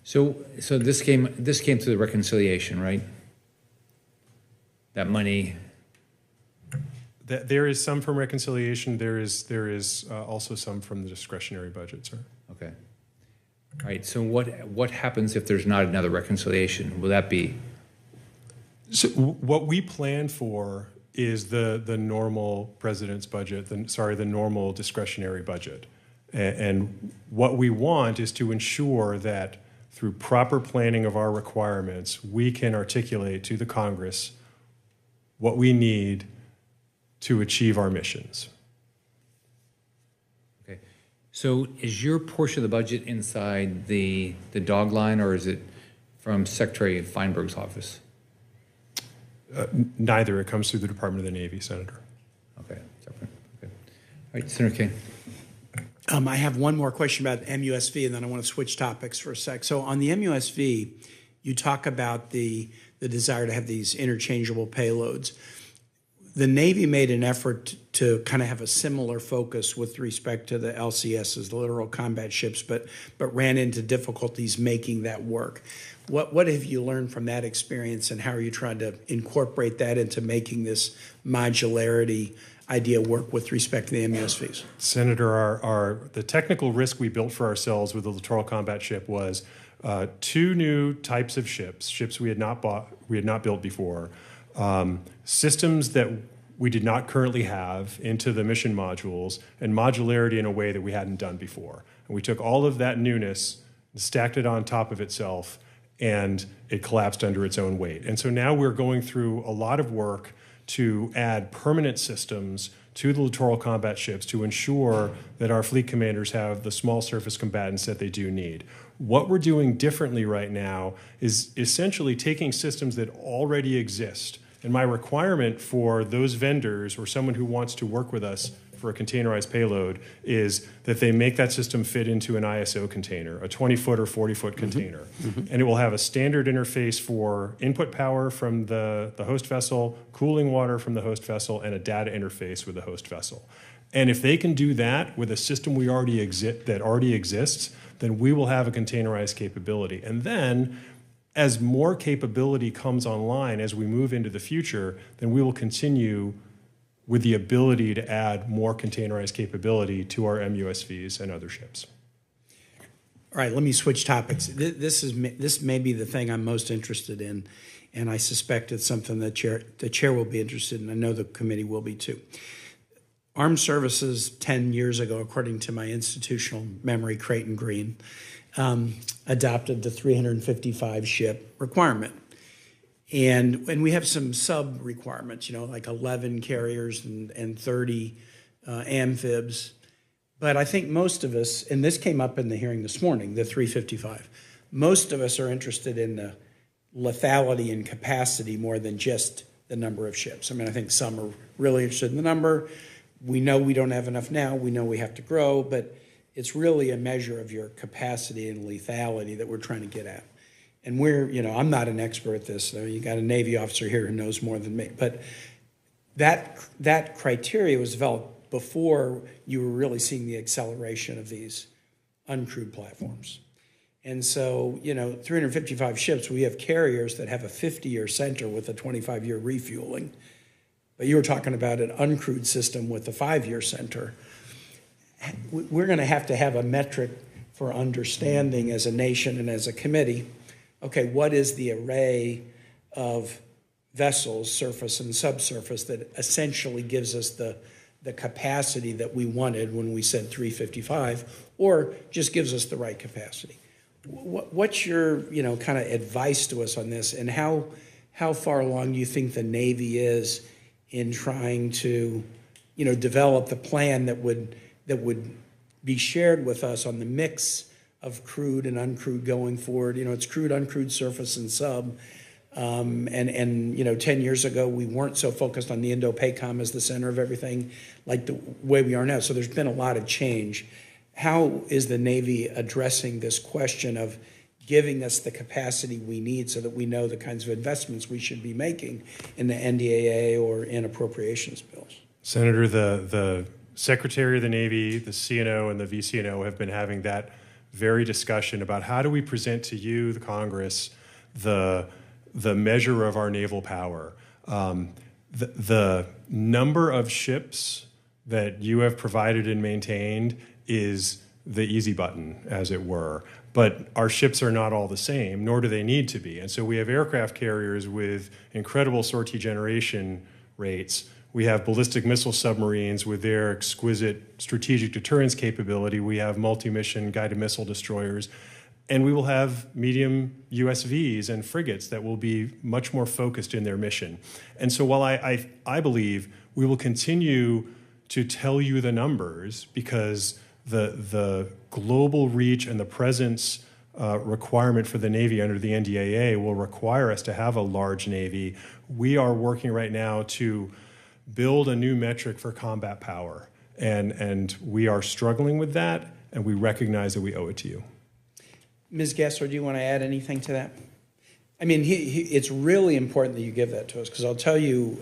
So this came through the reconciliation, right? That money. There is some from reconciliation. There is also some from the discretionary budget, sir. Okay. All right. So what happens if there's not another reconciliation? Will that be? So what we plan for is the normal president's budget, the normal discretionary budget. And what we want is to ensure that through proper planning of our requirements, we can articulate to the Congress what we need to achieve our missions. Okay. So is your portion of the budget inside the dog line, or is it from Secretary Feinberg's office? Neither. It comes through the Department of the Navy, Senator. Okay. Okay. All right, Senator Kane. I have one more question about MUSV, and then I want to switch topics for a sec. So on the MUSV, you talk about the desire to have these interchangeable payloads. The Navy made an effort to kind of have a similar focus with respect to the LCSs, the littoral combat ships, but ran into difficulties making that work. What have you learned from that experience, and how are you trying to incorporate that into making this modularity idea work with respect to the MUSVs? Senator, the technical risk we built for ourselves with the littoral combat ship was two new types of ships we had not built before, systems that we did not currently have into the mission modules, and modularity in a way that we hadn't done before. And we took all of that newness and stacked it on top of itself, and it collapsed under its own weight. And so now we're going through a lot of work to add permanent systems to the littoral combat ships to ensure that our fleet commanders have the small surface combatants that they do need. What we're doing differently right now is essentially taking systems that already exist. And my requirement for those vendors or someone who wants to work with us for a containerized payload is that they make that system fit into an ISO container, a 20-foot or 40-foot container. And it will have a standard interface for input power from the host vessel, cooling water from the host vessel, and a data interface with the host vessel. And if they can do that with a system that already exists, then we will have a containerized capability. And then, as more capability comes online as we move into the future, then we will continue with the ability to add more containerized capability to our MUSVs and other ships. All right, let me switch topics. This may be the thing I'm most interested in, and I suspect it's something that the chair will be interested in. I know the committee will be too. Armed Services 10 years ago, according to my institutional memory, Creighton Green, adopted the 355 ship requirement. And we have some sub requirements, like 11 carriers and 30 amphibs. But I think most of us, and this came up in the hearing this morning, the 355, most of us are interested in the lethality and capacity more than just the number of ships. I mean, I think some are really interested in the number. We know we don't have enough now. We know we have to grow, but it's really a measure of your capacity and lethality that we're trying to get at. And I'm not an expert at this. So you got a Navy officer here who knows more than me. But that criteria was developed before you were really seeing the acceleration of these uncrewed platforms. And so, 355 ships, we have carriers that have a 50-year center with a 25-year refueling. But you were talking about an uncrewed system with a 5-year center. We're going to have a metric for understanding as a nation and as a committee, okay, what is the array of vessels, surface and subsurface, that essentially gives us the capacity that we wanted when we said 355, or just gives us the right capacity? What's your, kind of advice to us on this, and how far along do you think the Navy is in trying to, develop the plan that would be shared with us on the mix of crewed and uncrewed going forward? It's crewed, uncrewed, surface, and sub. And 10 years ago, we weren't so focused on the Indo-PACOM as the center of everything like the way we are now. So there's been a lot of change. How is the Navy addressing this question of giving us the capacity we need so that we know the kinds of investments we should be making in the NDAA or in appropriations bills? Senator, the Secretary of the Navy, the CNO, and the VCNO have been having that very discussion about how do we present to you, the Congress, the measure of our naval power. The number of ships that you have provided and maintained is the easy button, as it were. But our ships are not all the same, nor do they need to be. And so we have aircraft carriers with incredible sortie generation rates. We have ballistic missile submarines with their exquisite strategic deterrence capability. We have multi-mission guided missile destroyers. And we will have medium USVs and frigates that will be much more focused in their mission. And so while I believe we will continue to tell you the numbers, because the global reach and the presence requirement for the Navy under the NDAA will require us to have a large Navy, we are working right now to build a new metric for combat power. And we are struggling with that, and we recognize that we owe it to you. Ms. Gessler, do you want to add anything to that? I mean, it's really important that you give that to us, because I'll tell you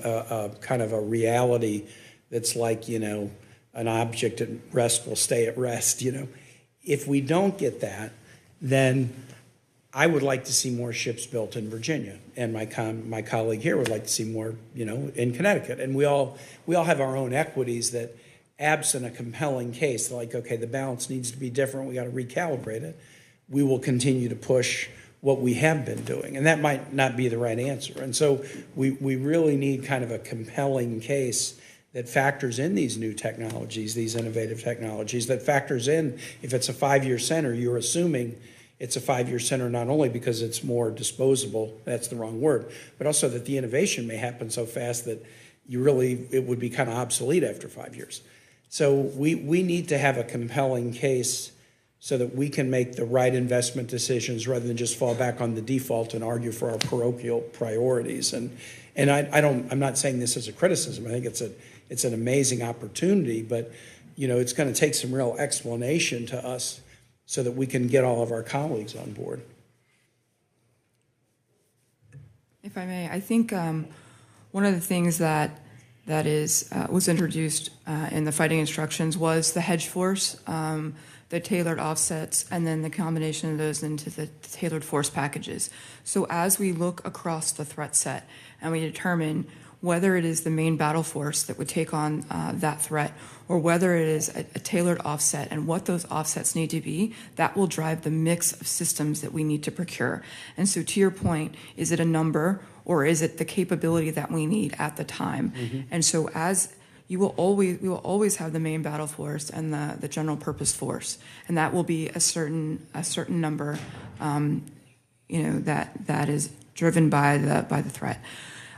kind of a reality that's like, an object at rest will stay at rest, If we don't get that, then I would like to see more ships built in Virginia, and my colleague here would like to see more, in Connecticut. And we all have our own equities that, absent a compelling case, like, okay, the balance needs to be different, we got to recalibrate it, we will continue to push what we have been doing. And that might not be the right answer. And so we really need kind of a compelling case that factors in these new technologies, these innovative technologies, that factors in, if it's a 5-year center, you're assuming it's a 5-year center not only because it's more disposable, that's the wrong word, but also that the innovation may happen so fast that it would be kind of obsolete after 5 years. So we need to have a compelling case so that we can make the right investment decisions rather than just fall back on the default and argue for our parochial priorities. And I'm not saying this as a criticism. I think it's an amazing opportunity, but, you know, it's going to take some real explanation to us so that we can get all of our colleagues on board. If I may, I think one of the things that was introduced in the fighting instructions was the hedge force, the tailored offsets, and then the combination of those into the tailored force packages. So as we look across the threat set and we determine whether it is the main battle force that would take on that threat, or whether it is a tailored offset and what those offsets need to be, that will drive the mix of systems that we need to procure. And so to your point, is it a number or is it the capability that we need at the time? Mm-hmm. And so as we will always have the main battle force and the general purpose force, and that will be a certain number, that is driven by the threat.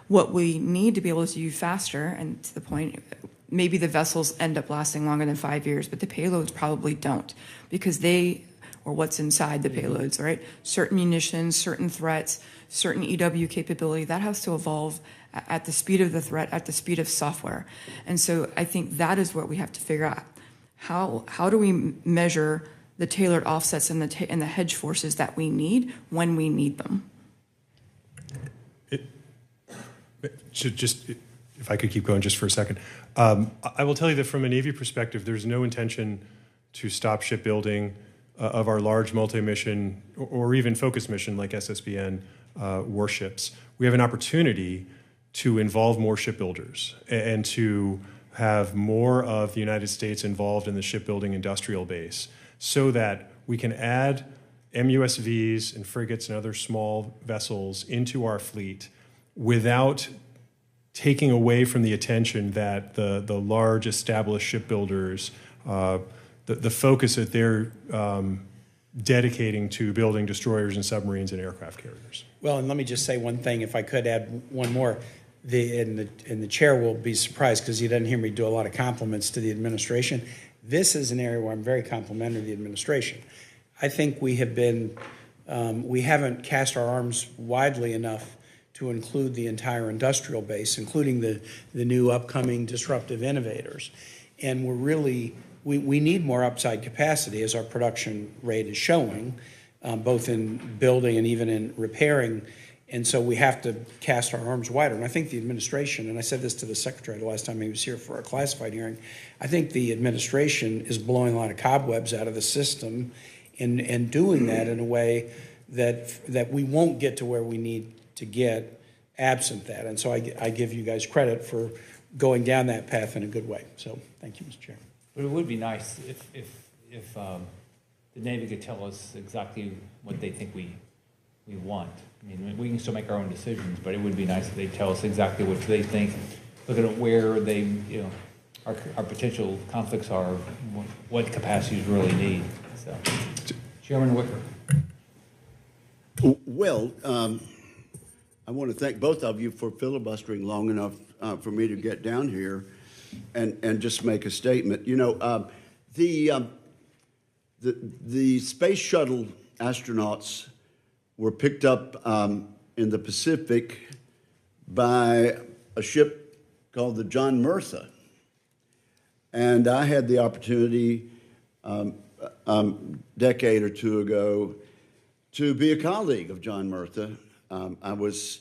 What we need to be able to do faster, and to the point, maybe the vessels end up lasting longer than 5 years, but the payloads probably don't, because or what's inside the payloads, right? Certain munitions, certain threats, certain EW capability, that has to evolve at the speed of the threat, at the speed of software. And so I think that is what we have to figure out. How do we measure the tailored offsets and the hedge forces that we need when we need them? If I could keep going just for a second. I will tell you that from a Navy perspective, there's no intention to stop shipbuilding of our large multi-mission or even focus mission like SSBN warships. We have an opportunity to involve more shipbuilders and to have more of the United States involved in the shipbuilding industrial base so that we can add MUSVs and frigates and other small vessels into our fleet without taking away from the attention that the large established shipbuilders, the focus that they're dedicating to building destroyers and submarines and aircraft carriers. Well, and let me just say one thing, if I could add one more. And the chair will be surprised because he doesn't hear me do a lot of compliments to the administration. This is an area where I'm very complimentary of the administration. I think we haven't cast our arms widely enough to include the entire industrial base, including the new upcoming disruptive innovators. And we need more upside capacity, as our production rate is showing, both in building and even in repairing. And so we have to cast our arms wider. And I think the administration, and I said this to the secretary the last time he was here for a classified hearing, I think the administration is blowing a lot of cobwebs out of the system and doing that in a way that we won't get to where we need to get absent that. And so I give you guys credit for going down that path in a good way. So thank you, Mr. Chair. But it would be nice if the Navy could tell us exactly what they think we want. I mean, we can still make our own decisions, but it would be nice if they tell us exactly what they think, looking at where they, our potential conflicts are, what capacities really need. So, Chairman Wicker. Well, I want to thank both of you for filibustering long enough for me to get down here and just make a statement. The space shuttle astronauts were picked up in the Pacific by a ship called the John Murtha. And I had the opportunity decade or two ago to be a colleague of John Murtha. I was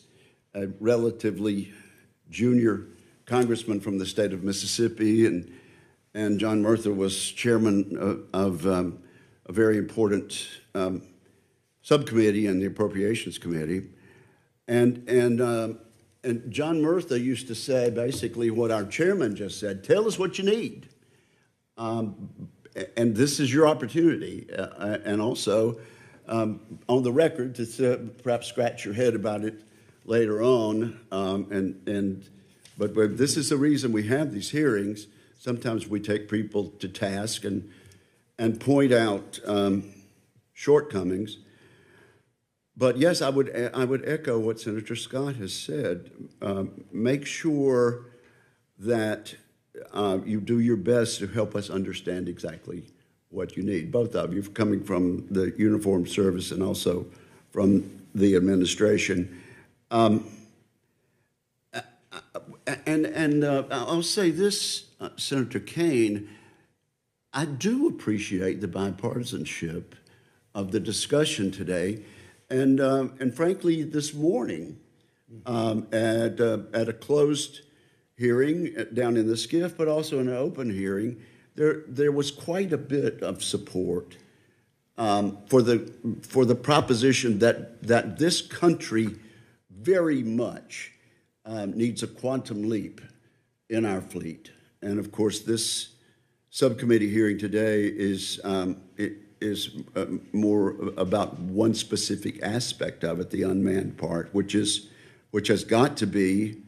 a relatively junior congressman from the state of Mississippi, and John Murtha was chairman of a very important subcommittee in the Appropriations Committee. And John Murtha used to say basically what our chairman just said: tell us what you need. And this is your opportunity. And also, on the record, to perhaps scratch your head about it later on. But this is the reason we have these hearings. Sometimes we take people to task and point out shortcomings. But yes, I would echo what Senator Scott has said. Make sure that you do your best to help us understand exactly what you need. Both of you, coming from the uniformed service and also from the administration. And I'll say this, Senator Kane, I do appreciate the bipartisanship of the discussion today, and frankly, this morning at a closed hearing down in the SCIF, but also in an open hearing, there was quite a bit of support for the proposition that this country very much needs a quantum leap in our fleet. And of course, this subcommittee hearing today is more about one specific aspect of it, the unmanned part, which has got to be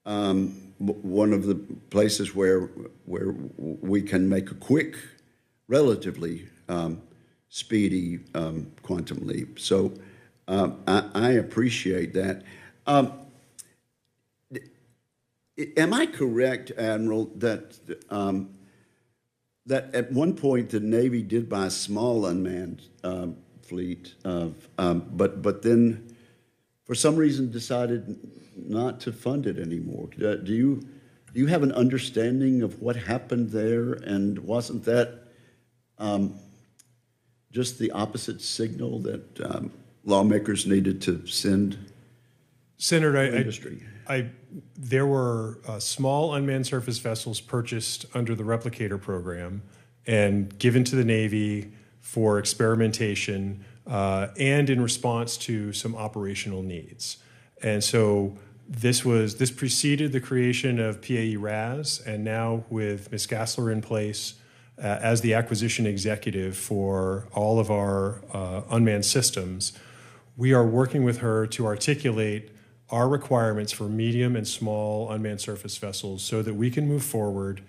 one of the places where we can make a quick, relatively speedy quantum leap. So I appreciate that. Am I correct, Admiral, that at one point the Navy did buy a small unmanned fleet, but then for some reason decided not to fund it anymore? Do you have an understanding of what happened there, and wasn't that just the opposite signal that lawmakers needed to send Senator, industry? There were small unmanned surface vessels purchased under the replicator program and given to the Navy for experimentation and in response to some operational needs. And so this preceded the creation of PAE RAS, and now with Ms. Gassler in place as the acquisition executive for all of our unmanned systems, we are working with her to articulate our requirements for medium and small unmanned surface vessels so that we can move forward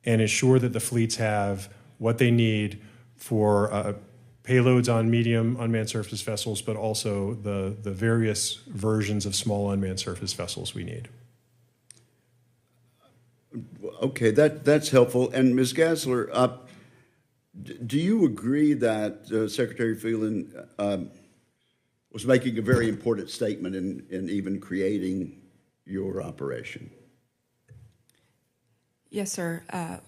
and ensure that the fleets have what they need for payloads on medium unmanned surface vessels, but also the various versions of small unmanned surface vessels we need. Okay, that's helpful. And Ms. Gassler, do you agree that Secretary Phelan was making a very important statement in even creating your operation? Yes, sir.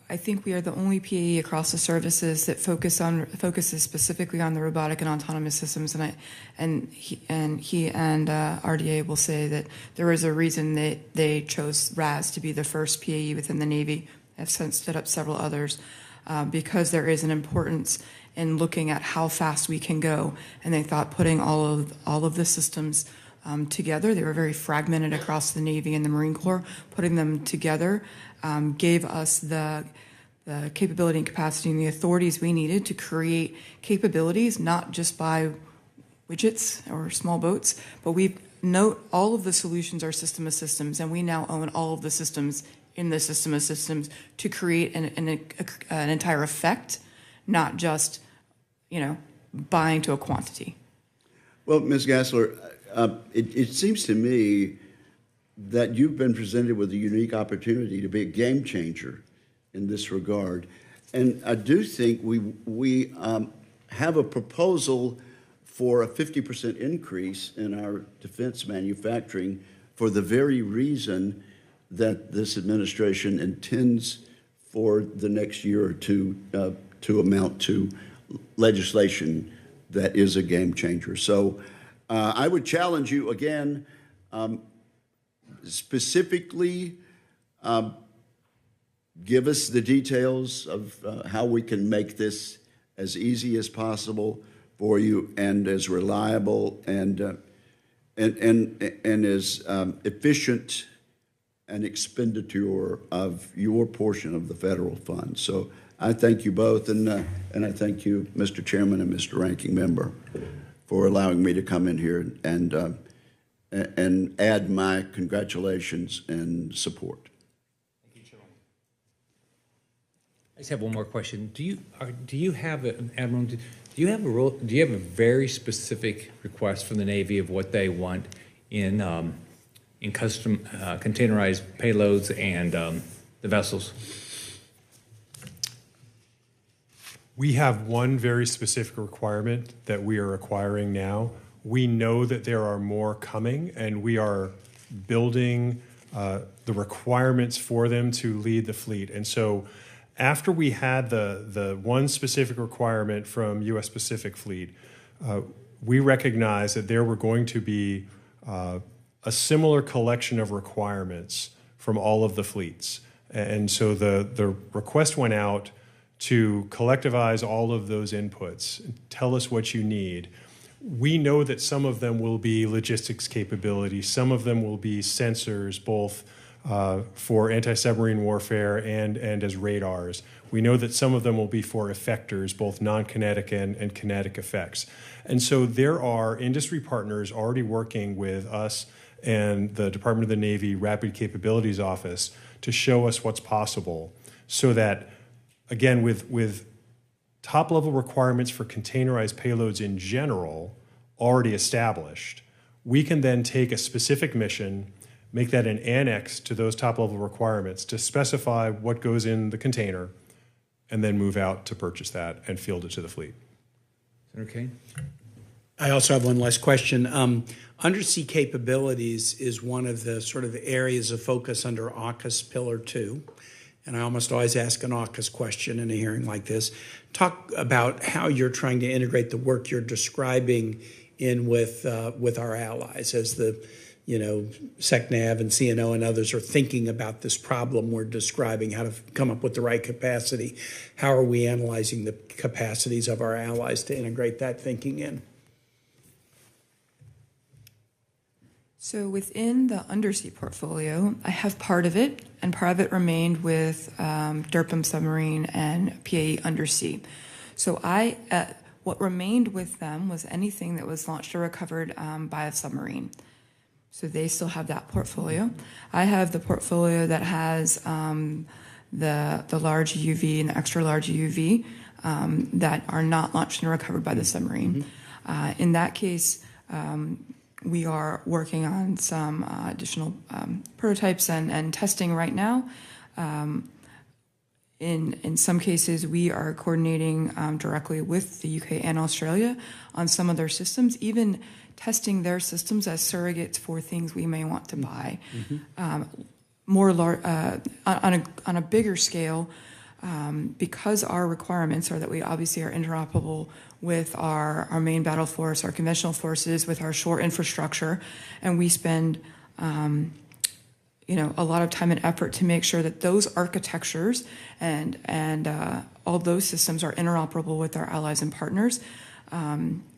I think we are the only PAE across the services that focuses specifically on the robotic and autonomous systems, and he and RDA will say that there is a reason that they chose RAS to be the first PAE within the Navy. I've since stood up several others because there is an importance in looking at how fast we can go, and they thought putting all of the systems together, they were very fragmented across the Navy and the Marine Corps, putting them together gave us the capability and capacity and the authorities we needed to create capabilities, not just by widgets or small boats, but we note all of the solutions are system of systems, and we now own all of the systems in the system of systems to create an entire effect, not just, buying to a quantity. Well, Ms. Gassler, it seems to me that you've been presented with a unique opportunity to be a game changer in this regard. And I do think we have a proposal for a 50% increase in our defense manufacturing for the very reason that this administration intends for the next year or two to amount to legislation that is a game changer. So I would challenge you again, specifically give us the details of how we can make this as easy as possible for you and as reliable and as efficient an expenditure of your portion of the federal funds. So I thank you both, and I thank you, Mr. Chairman and Mr. Ranking Member, for allowing me to come in here and add my congratulations and support. Thank you, Chairman. I just have one more question. Do you have Admiral? Do you have a very specific request from the Navy of what they want in custom containerized payloads and the vessels? We have one very specific requirement that we are acquiring now. We know that there are more coming, and we are building the requirements for them to lead the fleet. And so after we had the one specific requirement from U.S. Pacific Fleet, we recognized that there were going to be a similar collection of requirements from all of the fleets. And so the request went out to collectivize all of those inputs, tell us what you need. We know that some of them will be logistics capability, some of them will be sensors, both for anti-submarine warfare and as radars. We know that some of them will be for effectors, both non-kinetic and kinetic effects. And so there are industry partners already working with us and the Department of the Navy Rapid Capabilities Office to show us what's possible, so that, again, with top-level requirements for containerized payloads in general already established, we can then take a specific mission, make that an annex to those top-level requirements to specify what goes in the container, and then move out to purchase that and field it to the fleet. Senator Kane? I also have one last question. Undersea capabilities is one of the sort of areas of focus under AUKUS Pillar 2. And I almost always ask an AUKUS question in a hearing like this. Talk about how you're trying to integrate the work you're describing in with our allies as the, SecNav and CNO and others are thinking about this problem we're describing, how to come up with the right capacity. How are we analyzing the capacities of our allies to integrate that thinking in? So within the undersea portfolio, I have part of it, and part of it remained with DERPM submarine and PAE undersea. So what remained with them was anything that was launched or recovered by a submarine. So they still have that portfolio. I have the portfolio that has the large UV and the extra large UV that are not launched and recovered by the submarine. In that case, we are working on some additional prototypes and testing right now. In some cases, we are coordinating directly with the UK and Australia on some of their systems, even testing their systems as surrogates for things we may want to buy. On a bigger scale, because our requirements are that we obviously are interoperable with our main battle force, our conventional forces, with our shore infrastructure, and we spend a lot of time and effort to make sure that those architectures and all those systems are interoperable with our allies and partners.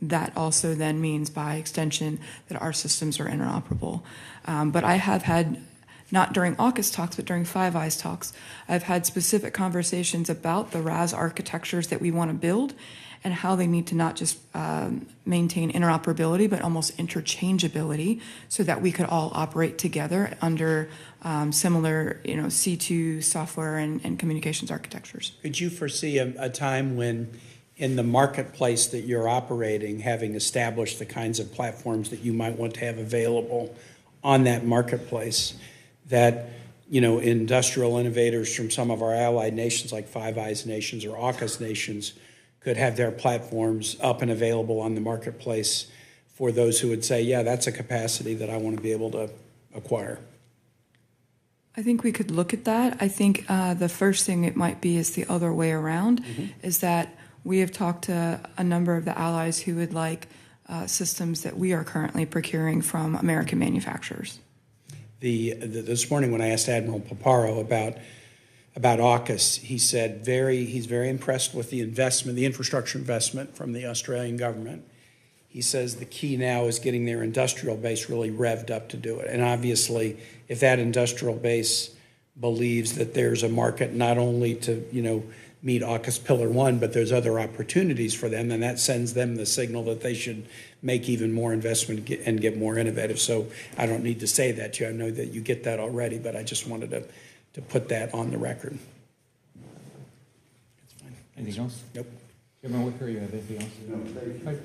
That also then means, by extension, that our systems are interoperable. But I have had, not during AUKUS talks, but during Five Eyes talks, I've had specific conversations about the RAS architectures that we want to build and how they need to not just maintain interoperability, but almost interchangeability, so that we could all operate together under similar, C2 software and communications architectures. Could you foresee a time when, in the marketplace that you're operating, having established the kinds of platforms that you might want to have available on that marketplace, that industrial innovators from some of our allied nations like Five Eyes nations or AUKUS nations could have their platforms up and available on the marketplace for those who would say, yeah, that's a capacity that I want to be able to acquire? I think we could look at that. I think the first thing it might be is the other way around, is that we have talked to a number of the allies who would like systems that we are currently procuring from American manufacturers. This morning when I asked Admiral Paparo about AUKUS, he said he's very impressed with the infrastructure investment from the Australian government. He says the key now is getting their industrial base really revved up to do it. And obviously, if that industrial base believes that there's a market not only to, meet AUKUS Pillar 1, but there's other opportunities for them, then that sends them the signal that they should make even more investment and get more innovative. So I don't need to say that to you. I know that you get that already, but I just wanted to put that on the record. Anything else? Nope. Chairman Wicker, you have anything else? No, thank you.